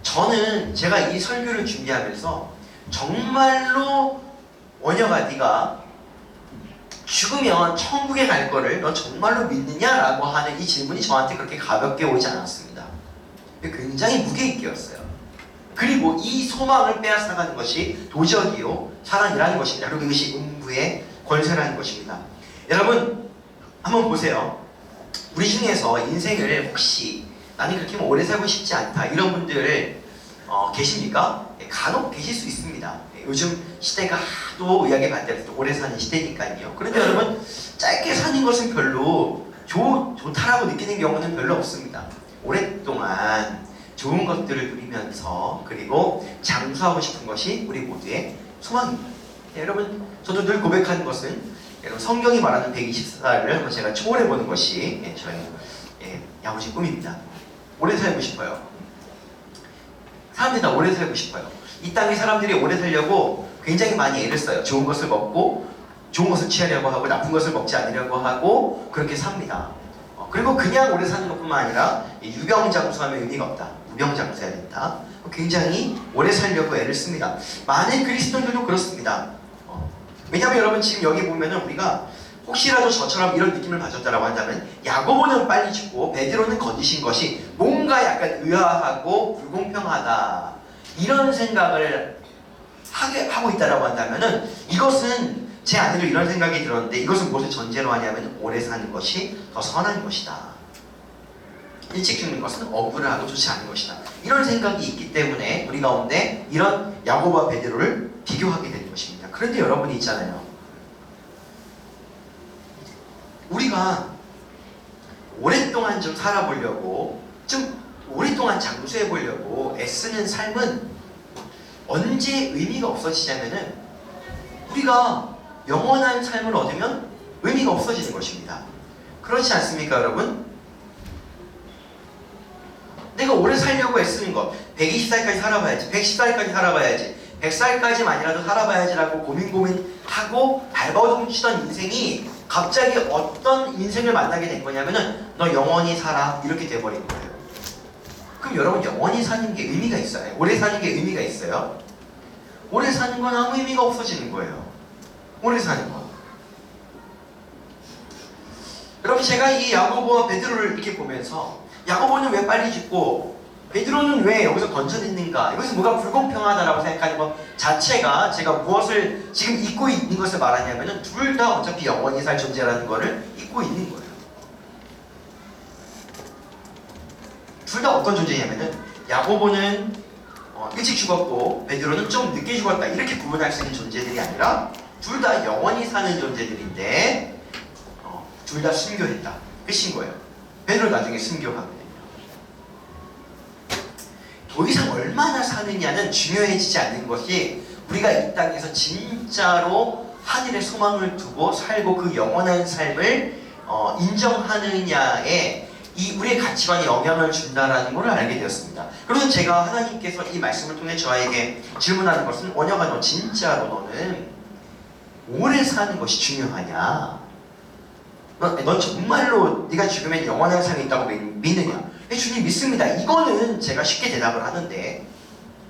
S1: 저는 제가 이 설교를 준비하면서 정말로 원혁아 네가 죽으면 천국에 갈 거를 너 정말로 믿느냐라고 하는 이 질문이 저한테 그렇게 가볍게 오지 않았습니다. 굉장히 무게 있게였어요. 그리고 이 소망을 빼앗아가는 것이 도적이요 사단이라는 것입니다. 그리고 이것이 음부의 권세라는 것입니다. 여러분 한번 보세요. 우리 중에서 인생을 혹시 나는 그렇게 오래 살고 싶지 않다 이런 분들 계십니까? 간혹 계실 수 있습니다. 요즘 시대가 하도 의학의 발달해서 오래 사는 시대니까요. 그런데 여러분 짧게 사는 것은 별로 좋다라고 느끼는 경우는 별로 없습니다. 오랫동안 좋은 것들을 누리면서 그리고 장수하고 싶은 것이 우리 모두의 소망입니다. 여러분 저도 늘 고백하는 것은 여러분 성경이 말하는 120살을 한번 제가 초월해보는 것이 저희 야무진 꿈입니다. 오래 살고 싶어요. 사람들이 다 오래 살고 싶어요. 이 땅의 사람들이 오래 살려고 굉장히 많이 애를 써요. 좋은 것을 먹고 좋은 것을 취하려고 하고 나쁜 것을 먹지 않으려고 하고 그렇게 삽니다. 그리고 그냥 오래 사는 것뿐만 아니라 유병장수하면 의미가 없다. 무병장수해야 된다. 굉장히 오래 살려고 애를 씁니다. 많은 그리스도인들도 그렇습니다. 왜냐하면 여러분 지금 여기 보면은 우리가 혹시라도 저처럼 이런 느낌을 받았다라고 한다면 야고보는 빨리 죽고 베드로는 건지신 것이 뭔가 약간 의아하고 불공평하다 이런 생각을 하고 있다라고 한다면은 이것은 제 안에도 이런 생각이 들었는데 이것은 무엇을 전제로 하냐면 오래 사는 것이 더 선한 것이다. 일찍 죽는 것은 억울하고 좋지 않은 것이다. 이런 생각이 있기 때문에 우리 가운데 이런 야고보와 베드로를 비교하게 되는 것입니다. 그런데 여러분이 있잖아요. 우리가 오랫동안 좀 살아보려고 좀 오랫동안 장수해보려고 애쓰는 삶은 언제 의미가 없어지냐면은 우리가 영원한 삶을 얻으면 의미가 없어지는 것입니다. 그렇지 않습니까 여러분? 내가 오래 살려고 애쓰는 것 120살까지 살아봐야지 110살까지 살아봐야지 100살까지만이라도 살아봐야지라고 고민하고 발버둥치던 인생이 갑자기 어떤 인생을 만나게 된 거냐면은 너 영원히 살아 이렇게 돼버린 거예요. 그럼 여러분 영원히 사는 게 의미가 있어요? 오래 사는 게 의미가 있어요? 오래 사는 건 아무 의미가 없어지는 거예요. 오래 사는 거. 여러분 제가 이 야고보와 베드로를 이렇게 보면서 야고보는 왜 빨리 죽고 베드로는 왜 여기서 건져냈는가? 이것이 뭐가 불공평하다라고 생각하는 것 자체가 제가 무엇을 지금 잊고 있는 것을 말하냐면은 둘 다 어차피 영원히 살 존재라는 것을 잊고 있는 거예요. 둘 다 어떤 존재냐면은 야고보는 일찍 죽었고 베드로는 좀 늦게 죽었다 이렇게 구분할 수 있는 존재들이 아니라 둘 다 영원히 사는 존재들인데 둘 다 순교했다 끝인 거예요. 베드로 나중에 순교하거든요. 더 이상 얼마나 사느냐는 중요해지지 않는 것이 우리가 이 땅에서 진짜로 하늘의 소망을 두고 살고 그 영원한 삶을 인정하느냐에 이 우리의 가치관에 영향을 준다라는 것을 알게 되었습니다. 그래서 제가 하나님께서 이 말씀을 통해 저에게 질문하는 것은 원영아 너 진짜로 너는 오래 사는 것이 중요하냐? 넌 정말로 네가 죽으면 영원한 삶이 있다고 믿느냐? 네, 주님 믿습니다. 이거는 제가 쉽게 대답을 하는데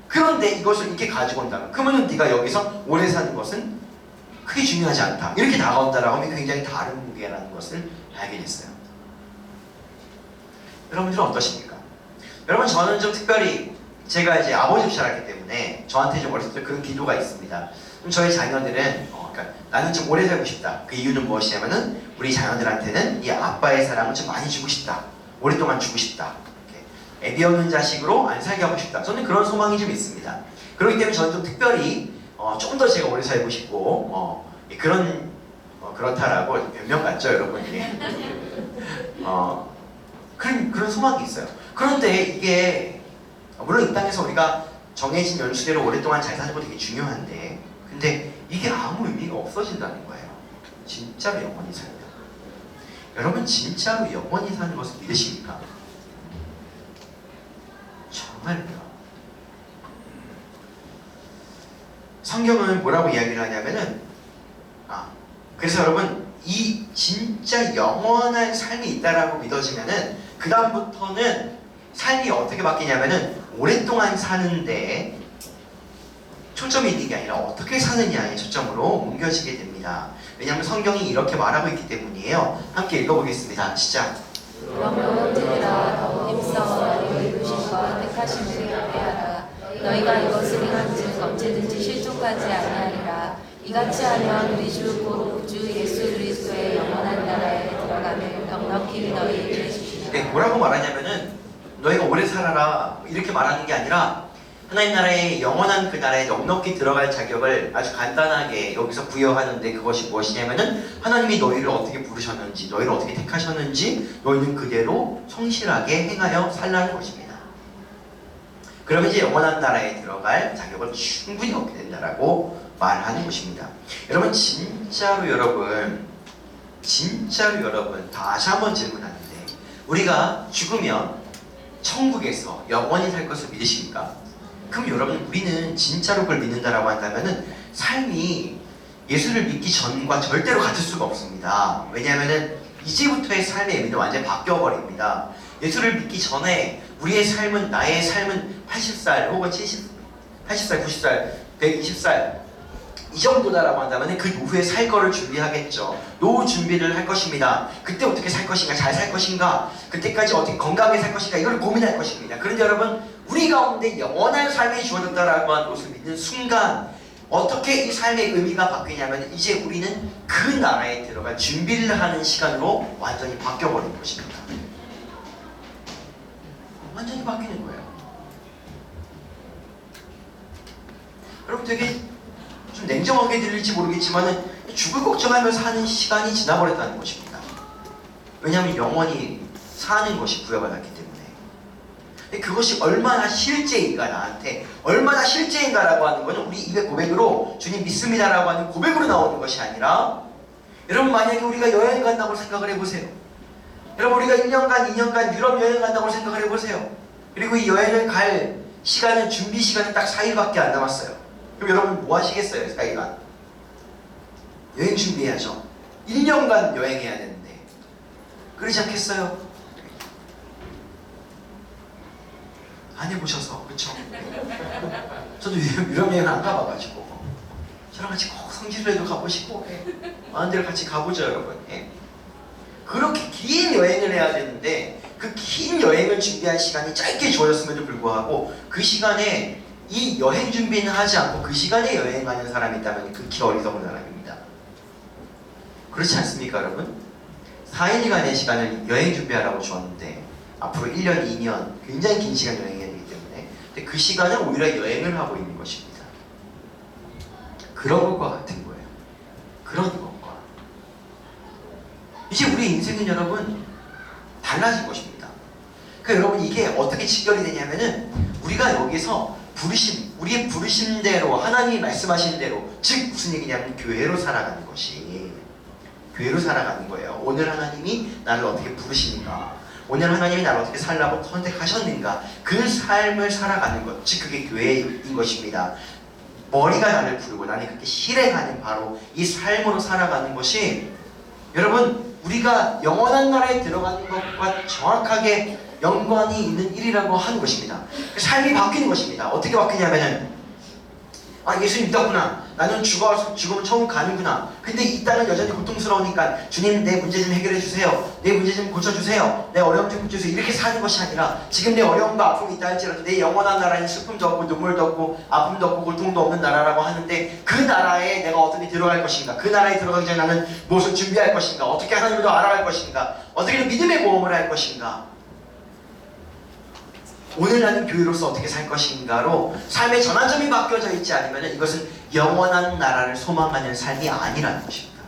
S1: 그런데 이것을 이렇게 가지고 온다면 그러면 네가 여기서 오래 사는 것은 크게 중요하지 않다. 이렇게 다가온다라고 하면 굉장히 다른 무게라는 것을 알게 됐어요. 여러분들은 어떠십니까? 여러분 저는 좀 특별히 제가 이제 아버지 입시를 했기 때문에 저한테 좀 어렸을 때 그런 기도가 있습니다. 저희 자녀들은 그러니까 나는 좀 오래 살고 싶다. 그 이유는 무엇이냐면은 우리 자녀들한테는 이 아빠의 사랑을 좀 많이 주고 싶다. 오랫동안 주고 싶다. 애비 없는 자식으로 안 살게 하고 싶다. 저는 그런 소망이 좀 있습니다. 그렇기 때문에 저는 좀 특별히 좀 더 제가 오래 살고 싶고 그렇다라고 변명 같죠 여러분? 그런 소망이 있어요. 그런데 이게 물론 이 땅에서 우리가 정해진 연수대로 오랫동안 잘 사는 거 되게 중요한데 근데 이게 아무 의미가 없어진다는 거예요. 진짜로 영원히 살다. 여러분 진짜로 영원히 사는 것을 믿으십니까? 정말요. 성경은 뭐라고 이야기를 하냐면은 그래서 여러분 이 진짜 영원한 삶이 있다라고 믿어지면은 그 다음부터는 삶이 어떻게 바뀌냐면은 오랫동안 사는데 초점이 있는 게 아니라 어떻게 사느냐에 초점으로 옮겨지게 됩니다. 왜냐하면 성경이 이렇게 말하고 있기 때문이에요. 함께 읽어보겠습니다. 시작.
S2: 그러므로 형제들아 힘써 너희 이루심과 택하심을 예배하라. 너희가 이것을 행한즉 언제든지 실족하지 아니하리라. 이같이 하면 우리 주 곧 주 예수 그리스도의 영원한 나라에 들어가면 넉넉히 너희에게 주시리라.
S1: 네, 뭐라고 말하냐면은 너희가 오래 살아라 이렇게 말하는 게 아니라 하나님 나라의 영원한 그 나라에 넉넉히 들어갈 자격을 아주 간단하게 여기서 부여하는데 그것이 무엇이냐면은 하나님이 너희를 어떻게 부르셨는지 너희를 어떻게 택하셨는지 너희는 그대로 성실하게 행하여 살라는 것입니다. 그러면 이제 영원한 나라에 들어갈 자격을 충분히 얻게 된다라고 말하는 것입니다. 여러분 진짜로 여러분 다시 한번 질문하는데 우리가 죽으면 천국에서 영원히 살 것을 믿으십니까? 그럼 여러분 우리는 진짜로 그걸 믿는다라고 한다면은 삶이 예수를 믿기 전과 절대로 같을 수가 없습니다. 왜냐하면은 이제부터의 삶의 의미는 완전히 바뀌어버립니다. 예수를 믿기 전에 우리의 삶은 나의 삶은 80살 혹은 80살, 90살, 120살 이 정도다라고 한다면 그 노후에 살 거를 준비하겠죠. 노후 준비를 할 것입니다. 그때 어떻게 살 것인가, 잘 살 것인가, 그때까지 어떻게 건강하게 살 것인가 이걸 고민할 것입니다. 그런데 여러분 우리 가운데 영원한 삶이 주어졌다라고 하는 것을 믿는 순간 어떻게 이 삶의 의미가 바뀌냐면 이제 우리는 그 나라에 들어갈 준비를 하는 시간으로 완전히 바뀌어버린 것입니다. 완전히 바뀌는 거예요. 여러분 되게 좀 냉정하게 들릴지 모르겠지만 죽을 걱정하면서 사는 시간이 지나버렸다는 것입니다. 왜냐하면 영원히 사는 것이 부여받았기 때문에. 근데 그것이 얼마나 실제인가 나한테 얼마나 실제인가라고 하는 것은 우리 입의 고백으로 주님 믿습니다라고 하는 고백으로 나오는 것이 아니라 여러분 만약에 우리가 여행 간다고 생각을 해보세요. 여러분 우리가 1년간 2년간 유럽 여행 간다고 생각을 해보세요. 그리고 이 여행을 갈 시간은 준비 시간은 딱 4일밖에 안 남았어요. 그럼 여러분 뭐 하시겠어요? 4일간 여행 준비해야죠. 1년간 여행해야 되는데 그러지 않겠어요? 안 해보셔서 그쵸? 저도 유럽 여행을 안 가봐가지고 저랑 같이 꼭 성지순례도 가보시고 많은 데를 같이 가보죠 여러분. 그렇게 긴 여행을 해야 되는데 그 긴 여행을 준비할 시간이 짧게 주어졌음에도 불구하고 그 시간에 이 여행 준비는 하지 않고 그 시간에 여행하는 사람이 있다면 극히 어리석은 사람입니다. 그렇지 않습니까 여러분? 4일간의 시간을 여행 준비하라고 주었는데 앞으로 1년, 2년 굉장히 긴 시간 여행해야 되기 때문에 근데 그 시간은 오히려 여행을 하고 있는 것입니다. 그런 것과 같은 거예요. 그런 것과 이제 우리 인생은 여러분 달라진 것입니다. 그러니까 여러분 이게 어떻게 직결이 되냐면은 우리가 여기서 우리의 부르심대로 하나님이 말씀하신 대로 즉 무슨 얘기냐면 교회로 살아가는 것이 교회로 살아가는 거예요. 오늘 하나님이 나를 어떻게 부르시는가, 오늘 하나님이 나를 어떻게 살라고 선택하셨는가, 그 삶을 살아가는 것, 즉 그게 교회인 것입니다. 머리가 나를 부르고 나는 그렇게 실행하는 바로 이 삶으로 살아가는 것이 여러분 우리가 영원한 나라에 들어가는 것과 정확하게 연관이 있는 일이라고 하는 것입니다. 삶이 바뀌는 것입니다. 어떻게 바뀌냐면은 예수님 믿었구나. 나는 죽으면 처음 가는구나. 근데 이 땅은 여전히 고통스러우니까 주님 내 문제 좀 해결해 주세요. 내 문제 좀 고쳐주세요. 내 어려움 좀 고쳐주세요. 이렇게 사는 것이 아니라 지금 내 어려움과 아픔이 있다 할지라도 내 영원한 나라는 슬픔도 없고 눈물도 없고 아픔도 없고 고통도 없는 나라라고 하는데 그 나라에 내가 어떻게 들어갈 것인가, 그 나라에 들어가기 전에 나는 무엇을 준비할 것인가, 어떻게 하나님을 더 알아갈 것인가, 어떻게 믿음의 모험을 할 것인가, 오늘 나는 교회로서 어떻게 살 것인가로 삶의 전환점이 바뀌어져 있지 않으면 이것은 영원한 나라를 소망하는 삶이 아니라는 것입니다.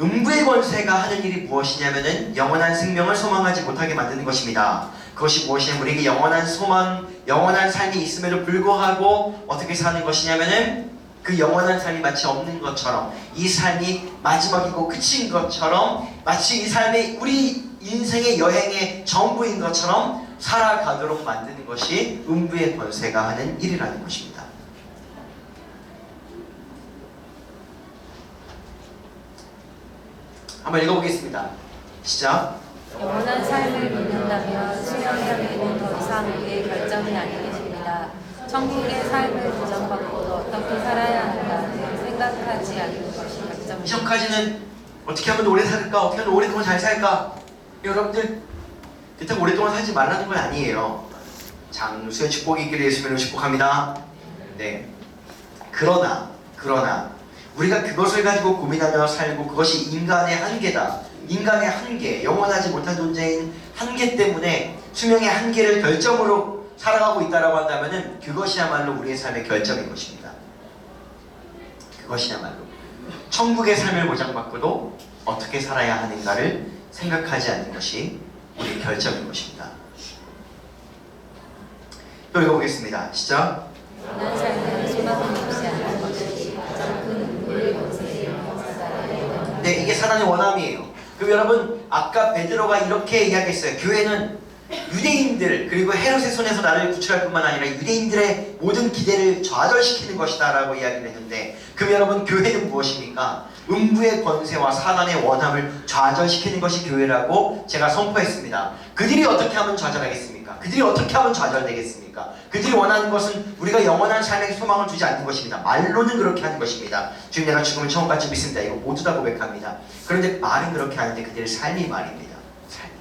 S1: 음부의 권세가 하는 일이 무엇이냐면은 영원한 생명을 소망하지 못하게 만드는 것입니다. 그것이 무엇이냐면 우리에게 영원한 소망, 영원한 삶이 있음에도 불구하고 어떻게 사는 것이냐면은 그 영원한 삶이 마치 없는 것처럼, 이 삶이 마지막이고 끝인 것처럼, 마치 이 삶이 우리 인생의 여행의 전부인 것처럼 살아가도록 만드는 것이 음부의 권세가 하는 일이라는 것입니다. 한번 읽어보겠습니다. 시작.
S2: 영원한 삶을 믿는다면 수명장애는 더 이상 우리의 결정이 아니겠습니다. 천국의 삶을 보장받고도 어떻게 살아야 하는가를 생각하지 않는 것이 결정입니다.
S1: 이전까지는 어떻게 하면 오래 살까? 어떻게 하면 오랫동안 잘 살까? 여러분들 그렇다고 오랫동안 살지 말라는 건 아니에요. 장수의 축복이 있기를 예수님으로 축복합니다. 네. 그러나 우리가 그것을 가지고 고민하며 살고 그것이 인간의 한계다. 인간의 한계, 영원하지 못한 존재인 한계 때문에 수명의 한계를 결점으로 살아가고 있다라고 한다면은 그것이야말로 우리의 삶의 결점인 것입니다. 그것이야말로 천국의 삶을 보장받고도 어떻게 살아야 하는가를 생각하지 않는 것이 우리의 결점인 것입니다. 또 읽어보겠습니다. 시작.
S2: 영원한 삶을 소망을 두지 않는 것이 가장 큰 음부의 권세의 역사다.
S1: 네, 이게 사단의 원함이에요. 그럼 여러분 아까 베드로가 이렇게 이야기했어요. 교회는 유대인들 그리고 헤롯의 손에서 나를 구출할 뿐만 아니라 유대인들의 모든 기대를 좌절시키는 것이다 라고 이야기를 했는데, 그럼 여러분 교회는 무엇입니까? 음부의 권세와 사단의 원함을 좌절시키는 것이 교회라고 제가 선포했습니다. 그들이 어떻게 하면 좌절하겠습니까? 그들이 어떻게 하면 좌절되겠습니까? 그들이 원하는 것은 우리가 영원한 삶에 소망을 두지 않는 것입니다. 말로는 그렇게 하는 것입니다. 주님 내가 죽으면 천국 갈 줄 믿습니다. 이거 모두 다 고백합니다. 그런데 말은 그렇게 하는데 그들의 삶이 말입니다. 삶이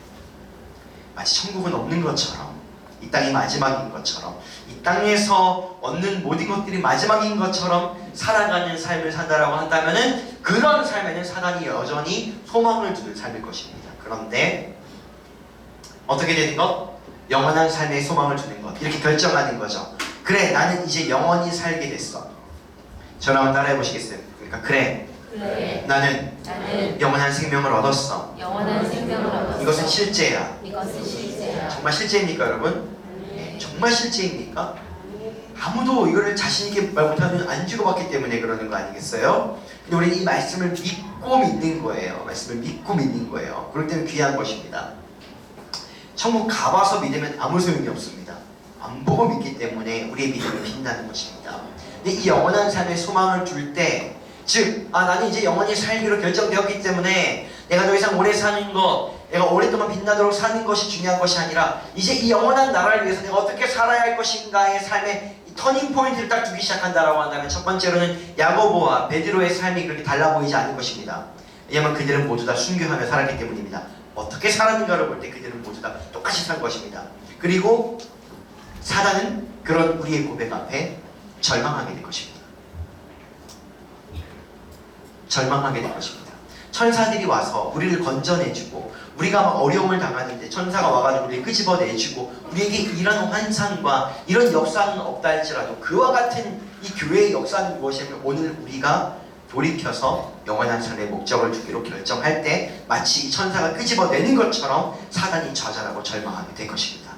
S1: 마치 천국은 없는 것처럼, 이 땅이 마지막인 것처럼, 이 땅에서 얻는 모든 것들이 마지막인 것처럼 살아가는 삶을 산다라고 한다면은 그런 삶에는 사단이 여전히 소망을 두는 삶일 것입니다. 그런데 어떻게 되는 것? 영원한 삶에 소망을 두는 것. 이렇게 결정하는 거죠. 그래, 나는 이제 영원히 살게 됐어. 저랑 한번 따라해 보시겠어요? 그러니까 그래, 나는 영원한 생명을 얻었어.
S2: 영원한 생명을 얻었어.
S1: 이것은 실제야.
S2: 이것은 실제야.
S1: 정말 실제입니까, 여러분? 정말 실제입니까? 아무도 이거를 자신있게 말 못하면 안 주고받기 때문에 그러는 거 아니겠어요? 근데 우리는 이 말씀을 믿고 믿는 거예요. 말씀을 믿고 믿는 거예요. 그럴 때는 귀한 것입니다. 천국 가봐서 믿으면 아무 소용이 없습니다. 안 보고 믿기 때문에 우리의 믿음이 빛나는 것입니다. 근데 이 영원한 삶에 소망을 둘 때, 즉, 나는 이제 영원히 살기로 결정되었기 때문에 내가 더 이상 오래 사는 것, 내가 오랫동안 빛나도록 사는 것이 중요한 것이 아니라 이제 이 영원한 나라를 위해서 내가 어떻게 살아야 할 것인가의 삶의 터닝 포인트를 딱 두기 시작한다라고 한다면 첫 번째로는 야고보와 베드로의 삶이 그렇게 달라 보이지 않을 것입니다. 왜냐하면 그들은 모두 다 순교하며 살았기 때문입니다. 어떻게 살았는가를 볼 때 그들은 모두 다 똑같이 산 것입니다. 그리고 사단은 그런 우리의 고백 앞에 절망하게 될 것입니다. 절망하게 될 것입니다. 천사들이 와서 우리를 건져내주고 우리가 막 어려움을 당하는데 천사가 와가지고 우리를 끄집어내주고 우리에게 이런 환상과 이런 역사는 없다 할지라도 그와 같은 이 교회의 역사는 무엇이냐면 오늘 우리가 돌이켜서 영원한 삶의 목적을 주기로 결정할 때 마치 이 천사가 끄집어내는 것처럼 사단이 좌절하고 절망하게 될 것입니다.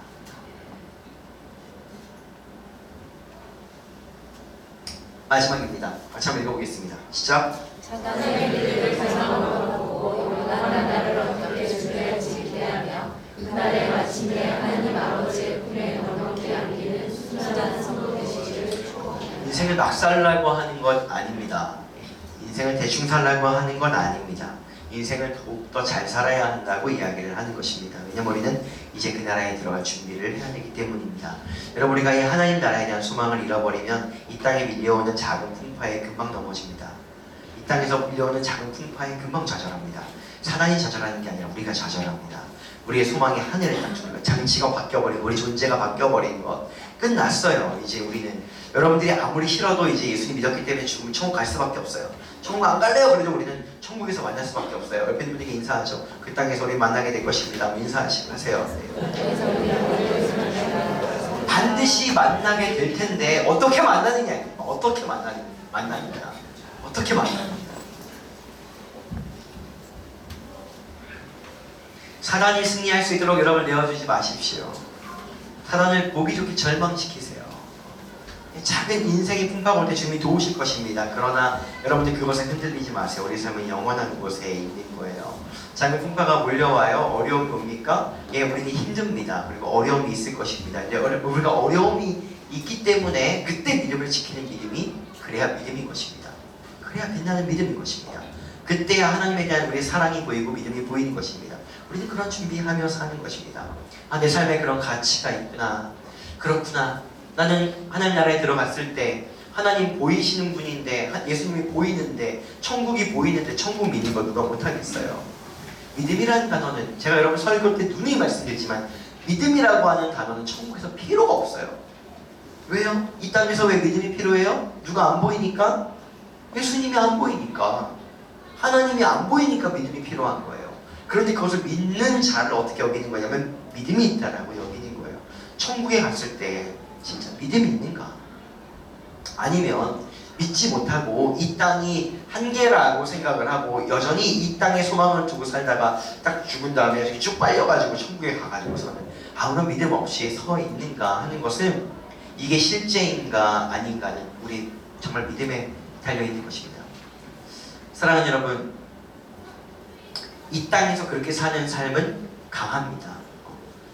S1: 마지막입니다. 같이 한번 읽어보겠습니다. 시작.
S2: 사단의 길을 가상으로 보고 요나단 나를 어떻게 준비할지 기대하며 그날에 마침내 하나님 아버지의 품에 넉넉히 안기는 순전한 성도 되시기를 축복합니다.
S1: 인생을 막 살라고 하는 것 아닙니다. 인생을 대충 살라고 하는 건 아닙니다. 인생을 더욱더 잘 살아야 한다고 이야기를 하는 것입니다. 왜냐면 우리는 이제 그 나라에 들어갈 준비를 해야 되기 때문입니다. 여러분, 우리가 이 하나님 나라에 대한 소망을 잃어버리면 이 땅에 밀려오는 작은 풍파에 금방 넘어집니다. 이 땅에서 밀려오는 작은 풍파에 금방 좌절합니다. 사단이 좌절하는 게 아니라 우리가 좌절합니다. 우리의 소망이 하늘에 딱 주는 것, 장치가 바뀌어버리고 우리 존재가 바뀌어버린 것 끝났어요. 이제 우리는 여러분들이 아무리 싫어도 이제 예수님 믿었기 때문에 죽으면 천국 갈 수밖에 없어요. 천국 안 갈래요. 그래도 우리는 천국에서 만날 수밖에 없어요. 옆에 있는 분에게 인사하죠. 그 땅에서 우리 만나게 될 것입니다. 인사하세요. 반드시 만나게 될 텐데 어떻게 만나느냐, 어떻게 만납니다. 어떻게 만납니다. 사단이 승리할 수 있도록 여러분 내어주지 마십시오. 사단을 보기 좋게 절망시키세요. 작은 인생의 풍파가 올 때 주님이 도우실 것입니다. 그러나 여러분들 그것에 흔들리지 마세요. 우리 삶은 영원한 곳에 있는 거예요. 작은 풍파가 몰려와요. 어려움이 옵니까? 예, 우리는 힘듭니다. 그리고 어려움이 있을 것입니다. 근데 우리가 어려움이 있기 때문에 그때 믿음을 지키는 믿음이 그래야 믿음인 것입니다. 그래야 빛나는 믿음인 것입니다. 그때야 하나님에 대한 우리의 사랑이 보이고 믿음이 보이는 것입니다. 우리는 그런 준비하며 사는 것입니다. 아, 내 삶에 그런 가치가 있구나. 그렇구나. 나는 하나님 나라에 들어갔을 때 하나님 보이시는 분인데, 예수님이 보이는데, 천국이 보이는데 천국 믿는 거 누가 못하겠어요. 믿음이라는 단어는 제가 여러분 설교 때 누누이 말씀드리지만 믿음이라고 하는 단어는 천국에서 필요가 없어요. 왜요? 이 땅에서 왜 믿음이 필요해요? 누가 안 보이니까? 예수님이 안 보이니까. 하나님이 안 보이니까 믿음이 필요한 거예요. 그런데 그것을 믿는 자를 어떻게 여기는 거냐면 믿음이 있다라고 여기는 거예요. 천국에 갔을 때 진짜 믿음이 있는가? 아니면 믿지 못하고 이 땅이 한계라고 생각을 하고 여전히 이 땅에 소망을 두고 살다가 딱 죽은 다음에 이렇게 쭉 빨려가지고 천국에 가가지고서는 아무런 믿음 없이 서 있는가 하는 것은 이게 실제인가 아닌가는 우리 정말 믿음에 달려있는 것입니다. 사랑하는 여러분, 이 땅에서 그렇게 사는 삶은 강합니다.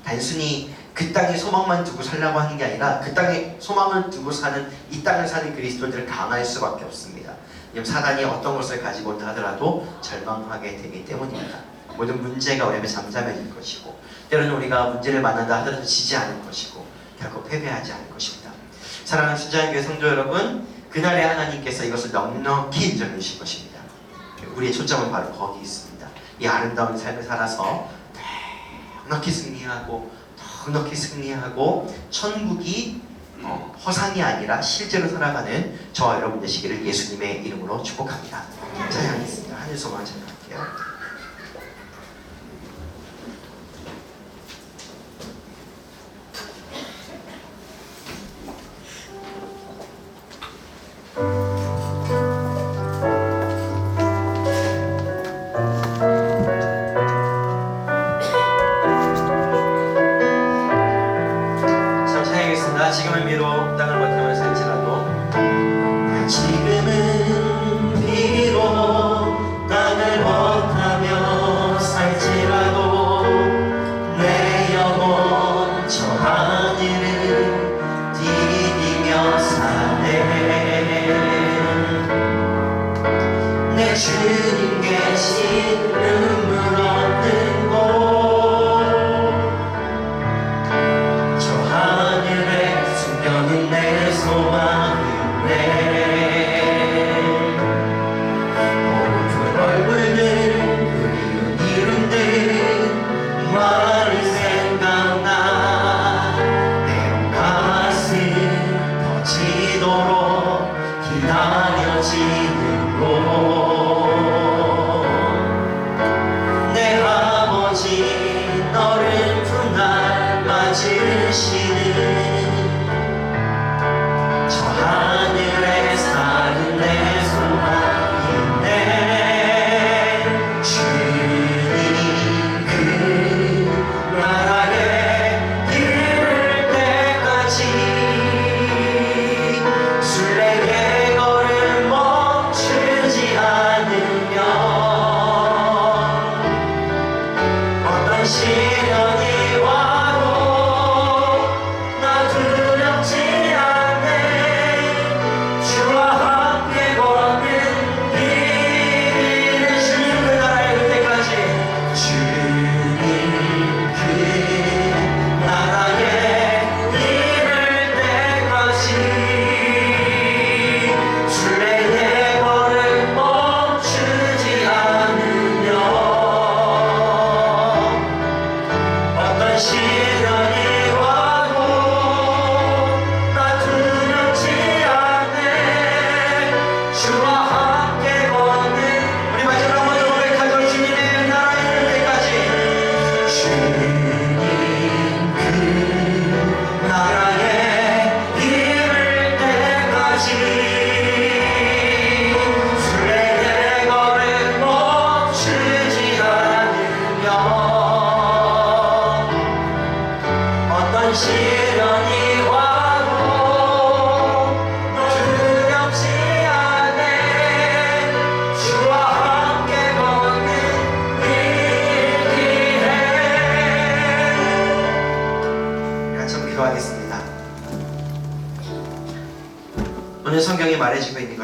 S1: 단순히 그 땅에 소망만 두고 살라고 하는 게 아니라 그 땅에 소망을 두고 사는 이 땅을 사는 그리스도인들은 강할 수밖에 없습니다. 사단이 어떤 것을 가지고 온다 하더라도 절망하게 되기 때문입니다. 모든 문제가 우리 앞에 잠잠해질 것이고 때로는 우리가 문제를 만난다 하더라도 지지 않을 것이고 결코 패배하지 않을 것입니다. 사랑하는 순자연교회 성도 여러분, 그날에 하나님께서 이것을 넉넉히 인정해 주실 것입니다. 우리의 초점은 바로 거기 있습니다. 이 아름다운 삶을 살아서 넉넉히 승리하고 천국이 허상이 아니라 실제로 살아가는 저와 여러분 되시기를 예수님의 이름으로 축복합니다. 찬양하겠습니다. 하늘 소망 찬양할게요. 지금은 비록 땅을 바탕으로 살지라도 지금은 비록 땅을 바탕으로 살지라도 내 영혼 저 하늘을 디디며 사네. 내 주님 계신 눈물 없는 곳 내 소망이네. 오픈 얼굴들 그리운 이름들 말을 생각나 내 가슴 터지도록 기다려지는 곳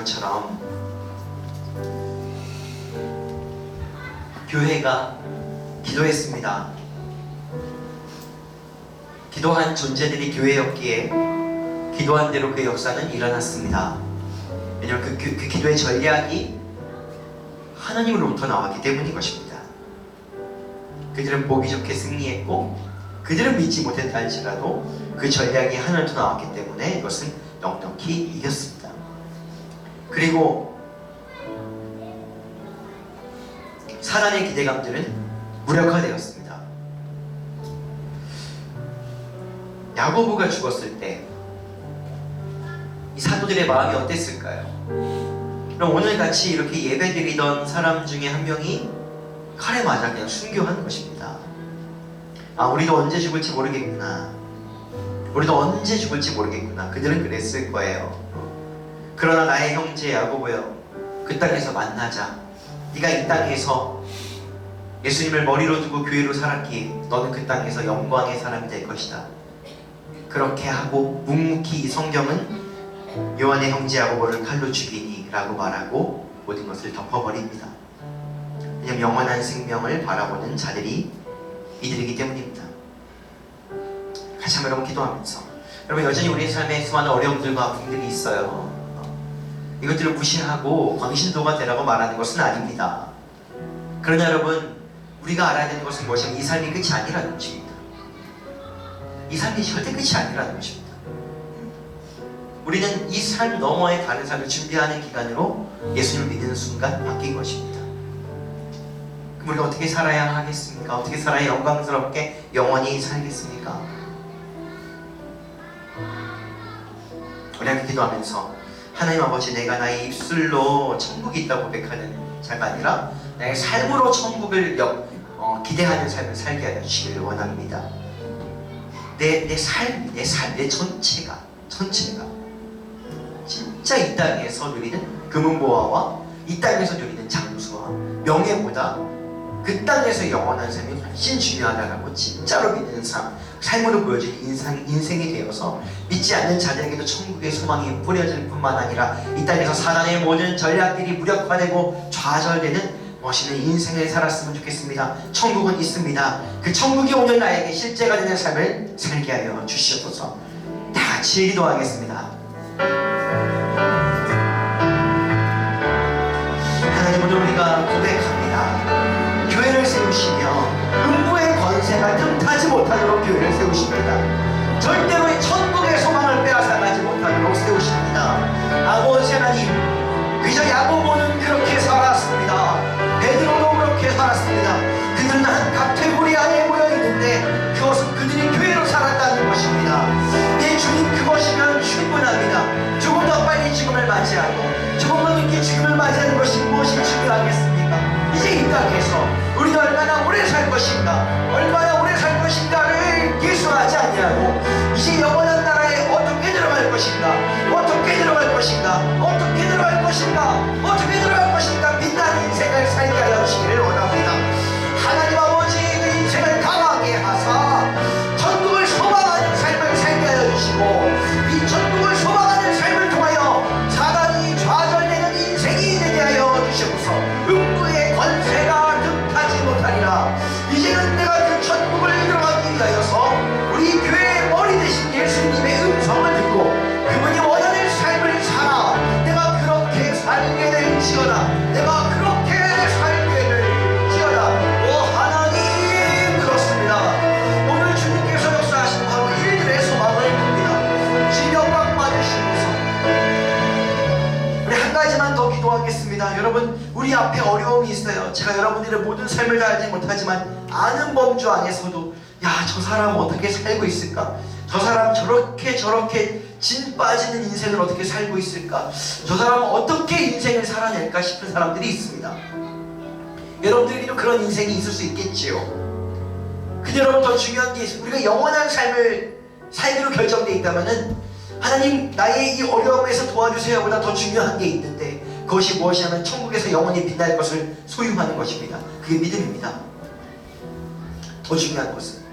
S1: 것처럼 교회가 기도했습니다. 기도한 존재들이 교회였기에 기도한 대로 그 역사는 일어났습니다. 왜냐하면 그 기도의 전략이 하나님으로부터 나왔기 때문인 것입니다. 그들은 보기 좋게 승리했고 그들은 믿지 못했다 할지라도 그 전략이 하나님으로부터 나왔기 때문에 이것은 넉넉히 이겼습니다. 그리고 사단의 기대감들은 무력화되었습니다. 야고보가 죽었을 때 이 사도들의 마음이 어땠을까요? 그럼 오늘 같이 이렇게 예배드리던 사람 중에 한 명이 칼에 맞아 그냥 순교한 것입니다. 아, 우리도 언제 죽을지 모르겠구나. 우리도 언제 죽을지 모르겠구나. 그들은 그랬을 거예요. 그러나 나의 형제 야고보여, 그 땅에서 만나자. 네가 이 땅에서 예수님을 머리로 두고 교회로 살았기에 너는 그 땅에서 영광의 사람이 될 것이다. 그렇게 하고 묵묵히 이 성경은 요한의 형제 야고보를 칼로 죽이니 라고 말하고 모든 것을 덮어버립니다. 왜냐하면 영원한 생명을 바라보는 자들이 이들이기 때문입니다. 같이 한번 여러분 기도하면서, 여러분 여전히 우리의 삶에 수많은 어려움들과 아픔들이 있어요. 이것들을 무시하고 광신도가 되라고 말하는 것은 아닙니다. 그러나 여러분, 우리가 알아야 되는 것은 무엇이냐면 이 삶이 끝이 아니라는 것입니다. 이 삶이 절대 끝이 아니라는 것입니다. 우리는 이 삶 너머의 다른 삶을 준비하는 기간으로 예수님을 믿는 순간 바뀐 것입니다. 그럼 우리가 어떻게 살아야 하겠습니까? 어떻게 살아야 영광스럽게 영원히 살겠습니까? 우리 함께 기도하면서, 하나님 아버지, 내가 나의 입술로 천국이 있다고 고백하는 자가 아니라 나의 삶으로 천국을 기대하는 삶을 살게 하여 주시기를 원합니다. 내 삶, 내 전체가 진짜 이 땅에서 누리는 금은보화와 이 땅에서 누리는 장수와 명예보다 그 땅에서 영원한 삶이 훨씬 중요하다라고 진짜로 믿는 삶으로 보여진 인생이 되어서 믿지 않는 자들에게도 천국의 소망이 뿌려질 뿐만 아니라 이 땅에서 사단의 모든 전략들이 무력화되고 좌절되는 멋있는 인생을 살았으면 좋겠습니다. 천국은 있습니다. 그 천국이 오늘 나에게 실제가 되는 삶을 살게 하여 주시옵소서. 다 같이 기도하겠습니다. 하나님, 오늘 우리가 고백합니다. 교회를 세우시며 음부의 권세가 틈타지 못하도록 교회를 세우십니다. 절대로 이 천국의 소망을 빼앗아가지 못하도록 세우십니다. 아버지 하나님, 그저 야고보는 그렇게 살았습니다. 베드로도 그렇게 살았습니다. 그들은 한 카테고리 안에 모여있는데 그것은 그들이 교회로 살았다는 것입니다. 내 주님, 그것이면 충분합니다. 조금 더 빨리 죽음을 맞이하고 조금 더 늦게 죽음을 맞이하는 것이 무엇이 중요하겠습니까? 이제 이 땅에서 우리가 얼마나 오래 살 것인가, 얼마나 오래 살 것인가를 계수하지 아니하고 이제 영원한 나라에 어떻게 들어갈 것인가, 어떻게 들어갈 것인가, 어떻게 들어갈 것인가, 어떻게 들어갈 것인가, 빛나는 인생을 살게 하여 주시기를 원합니다. 하나님 아버지, 그 인생을 강하게 하사 천국을 소망하는 삶을 살게 하여 주시고 이 천국을 소망하는 삶을 통하여 사단이 좌절되는 인생이 되게 하여 주시옵소서. 음부의 권세가 득하지 못하리라. 이제는 내가 그 천국을 들어가기 위하여서 우리 교회의 머리 되신 예수님의 음성을 듣고 그분이 원하는 삶을 살아 내가 그렇게 살게 될지어다. 내가 그렇게 살게 될지어다. 오 하나님, 그렇습니다. 오늘 주님께서 역사하시는 바로 일들의 소망을 봅니다. 진영광 받으시면서 우리 한 가지만 더 기도하겠습니다. 여러분, 우리 앞에 어려움이 있어요. 제가 여러분들의 모든 삶을 다 알지 못하지만 아는 범주 안에서도 야, 저 사람 어떻게 살고 있을까? 저 사람 저렇게 진 빠지는 인생을 어떻게 살고 있을까? 저 사람은 어떻게 인생을 살아낼까 싶은 사람들이 있습니다. 여러분들에게도 그런 인생이 있을 수 있겠지요. 근데 여러분, 더 중요한 게 우리가 영원한 삶을 살기로 결정되어 있다면은 하나님, 나의 이 어려움에서 도와주세요 보다 더 중요한 게 있는데 그것이 무엇이냐면 천국에서 영원히 빛날 것을 소유하는 것입니다. 그게 믿음입니다. 더 중요한 것은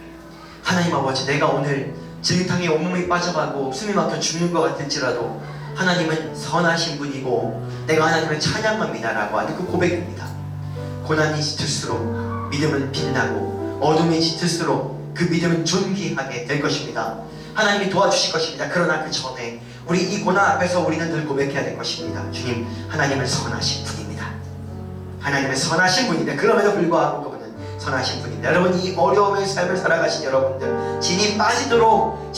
S1: 하나님 아버지, 내가 오늘 진흙탕에 온몸이 빠져가고 숨이 막혀 죽는 것 같을지라도 하나님은 선하신 분이고 내가 하나님을 찬양합니다라고 하는 그 고백입니다. 고난이 짙을수록 믿음은 빛나고 어둠이 짙을수록 그 믿음은 존귀하게 될 것입니다. 하나님이 도와주실 것입니다. 그러나 그 전에 우리 이 고난 앞에서 우리는 늘 고백해야 될 것입니다. 주님, 하나님은 선하신 분입니다. 하나님은 선하신 분입니다. 그럼에도 불구하고 그분은 선하신 분입니다. 여러분, 이 어려움의 삶을 살아가신 여러분들, 진이 빠지도록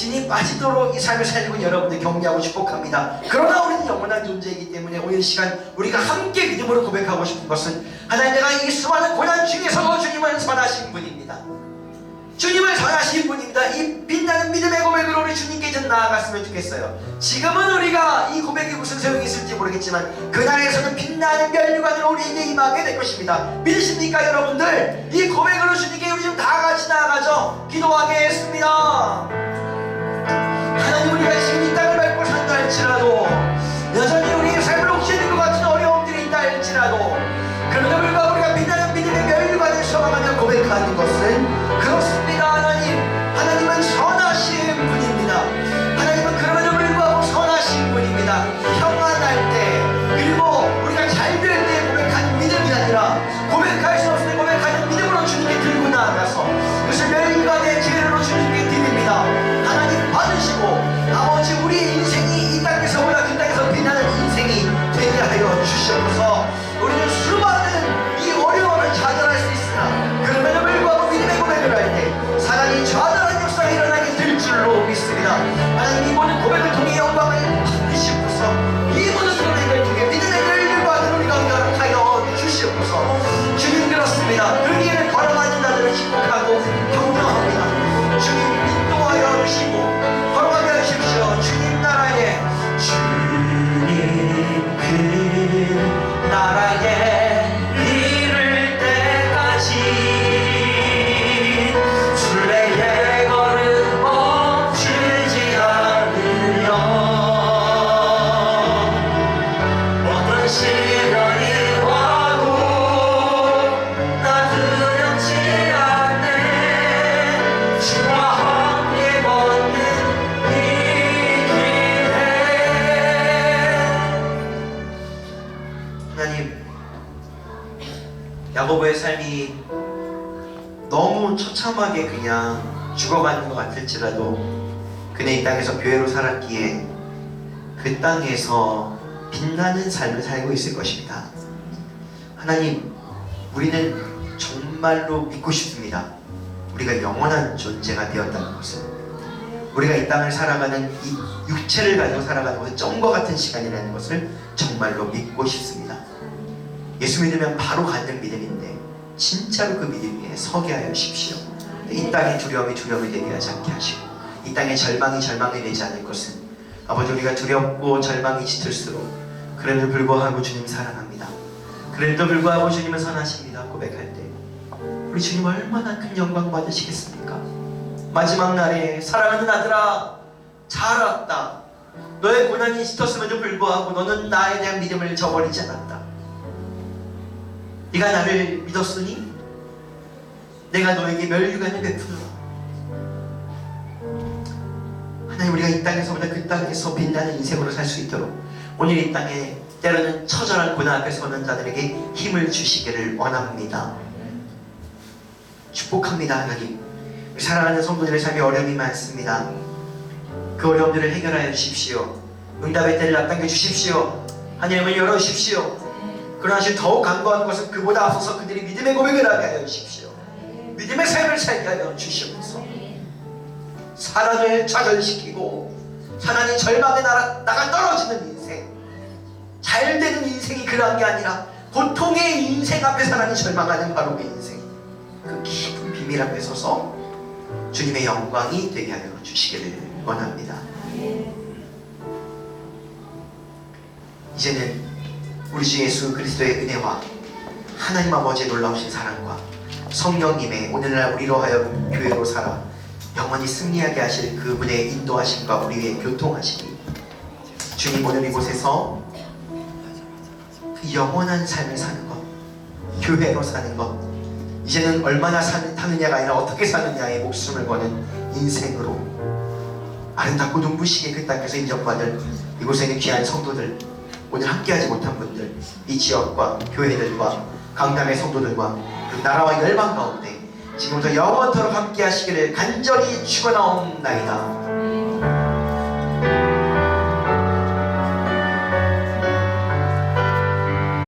S1: 이 삶을 살고 있는 여러분들 격려하고 축복합니다. 그러나 우리는 영원한 존재이기 때문에 오늘 시간 우리가 함께 믿음으로 고백하고 싶은 것은, 하나님, 내가 이 수많은 고난 중에서도 주님은 선하신 분입니다. 주님은 선하신 분입니다. 이 빛나는 믿음의 고백으로 우리 주님께 좀 나아갔으면 좋겠어요. 지금은 우리가 이 고백이 무슨 소용이 있을지 모르겠지만 그날에서는 빛나는 면류관으로 우리에게 임하게 될 것입니다. 믿으십니까 여러분들? 이 고백으로 주님께 우리 좀 다 같이 나아가죠. 기도하겠습니다. 하나님, 우리가 지금 이 땅을 밟고 산다 할지라도 여전히 우리의 삶을 옥죄는 것 같은 어려움들이 있다 할지라도 그럼에도 불구하고 우리가 빛나는 믿음의 면류관을 소망하며 고백하는 것은 그렇습니다. 하나님은 선하신 분입니다. 하나님은 그럼에도 불구하고 선하신 분입니다. 평안할 때, 그리고 우리가 잘 될 때 고백하는 믿음이 아니라 고백할 수 없을 때 고백하는 믿음으로 주님께 들고 나아가서 그것을 멸관의 죄로 주님께 드립니다. 하나님 받으시고 아버지, 우리의 인생이 이 땅에서보다 그 땅에서 빛나는 인생이 되게 하여 주시옵소서. 우리는 수많은 이 어려움을 좌절할 수 있으나 그럼에도 불구하고 믿음의 고백을 할 때 사랑이 좌절한 역사가 일어나게 될 줄로 믿습니다. 하나님, 이 모든 고백을 통해 영광을 받으시옵소서. 이 모든 고백을 통해 믿음의 멸류관으로 우리가 허락하여 주시옵소서. 주님, 그렇습니다. 그 길을 걸어가는 자들을 축복하고 격려합니다. 주님, 인도하여 주시고 걸어가게 하십시오. 주님 나라에, 주님 그 나라에 이를 때까지 순례의 걸음 멈추지 않으려. 어떤 시련이 와도 나 두렵지 않네. 주와 함께 걷는 이 길에. 하나님, 야고보의 삶이 너무 처참하게 그냥 죽어가는 것 같을지라도 그는 이 땅에서 교회로 살았기에 그 땅에서 빛나는 삶을 살고 있을 것입니다. 하나님, 우리는 정말로 믿고 싶습니다. 우리가 영원한 존재가 되었다는 것을, 우리가 이 땅을 살아가는 이 육체를 가지고 살아가는 것은 정과 같은 시간이라는 것을 정말로 믿고 싶습니다. 예수 믿으면 바로 갖는 믿음인데 진짜로 그 믿음 위에 서게 하여 주십시오. 이 땅의 두려움이 두려움이 되게 하지 않게 하시고 이 땅의 절망이 절망이 되지 않을 것은, 아버지, 우리가 두렵고 절망이 짙을수록 그래도 불구하고 주님 사랑합니다. 그래도 불구하고 주님은 선하십니다. 고백할 때 우리 주님 얼마나 큰 영광 받으시겠습니까? 마지막 날에 사랑하는 아들아, 잘 왔다. 너의 고난이 짙었음에도 불구하고 너는 나에 대한 믿음을 저버리지 않았다. 네가 나를 믿었으니 내가 너에게 멸류관을 베푸노라. 하나님, 우리가 이 땅에서보다 그 땅에서 빛나는 인생으로 살 수 있도록 오늘 이 땅에 때로는 처절한 고난 앞에 서는 자들에게 힘을 주시기를 원합니다. 축복합니다. 하나님, 사랑하는 성도들의 삶에 어려움이 많습니다. 그 어려움들을 해결하여 주십시오. 응답의 때를 앞당겨 주십시오. 하나님을 열어주십시오. 그러나 지금 더욱 간구하는 것은 그보다 앞서서 그들이 믿음의 고백을 하게 하여 주십시오. 믿음의 삶을 살게 하여 주시옵소서. 사랑을 좌절시키고 하나님 절망에 나가 떨어지는 인생, 잘 되는 인생이 그러한 게 아니라 고통의 인생 앞에 하나님 절망하는 바로 그 인생, 그 깊은 비밀 앞에 서서 주님의 영광이 되게 하여 주시기를 원합니다. 이제는 우리 주 예수 그리스도의 은혜와 하나님 아버지의 놀라우신 사랑과 성령님의 오늘날 우리로 하여금 교회로 살아 영원히 승리하게 하실 그분의 인도하심과 우리의 교통하심이, 주님 오늘 이곳에서 그 영원한 삶을 사는 것, 교회로 사는 것, 이제는 얼마나 사느냐가 아니라 어떻게 사느냐에 목숨을 거는 인생으로 아름답고 눈부시게 그 땅에서 인정받을 이곳에 있는 귀한 성도들, 오늘 함께하지 못한 분들, 이 지역과 교회들과 강남의 성도들과 그 나라와 열방 가운데 지금부터 영원토록 함께하시기를 간절히 축원하옵나이다.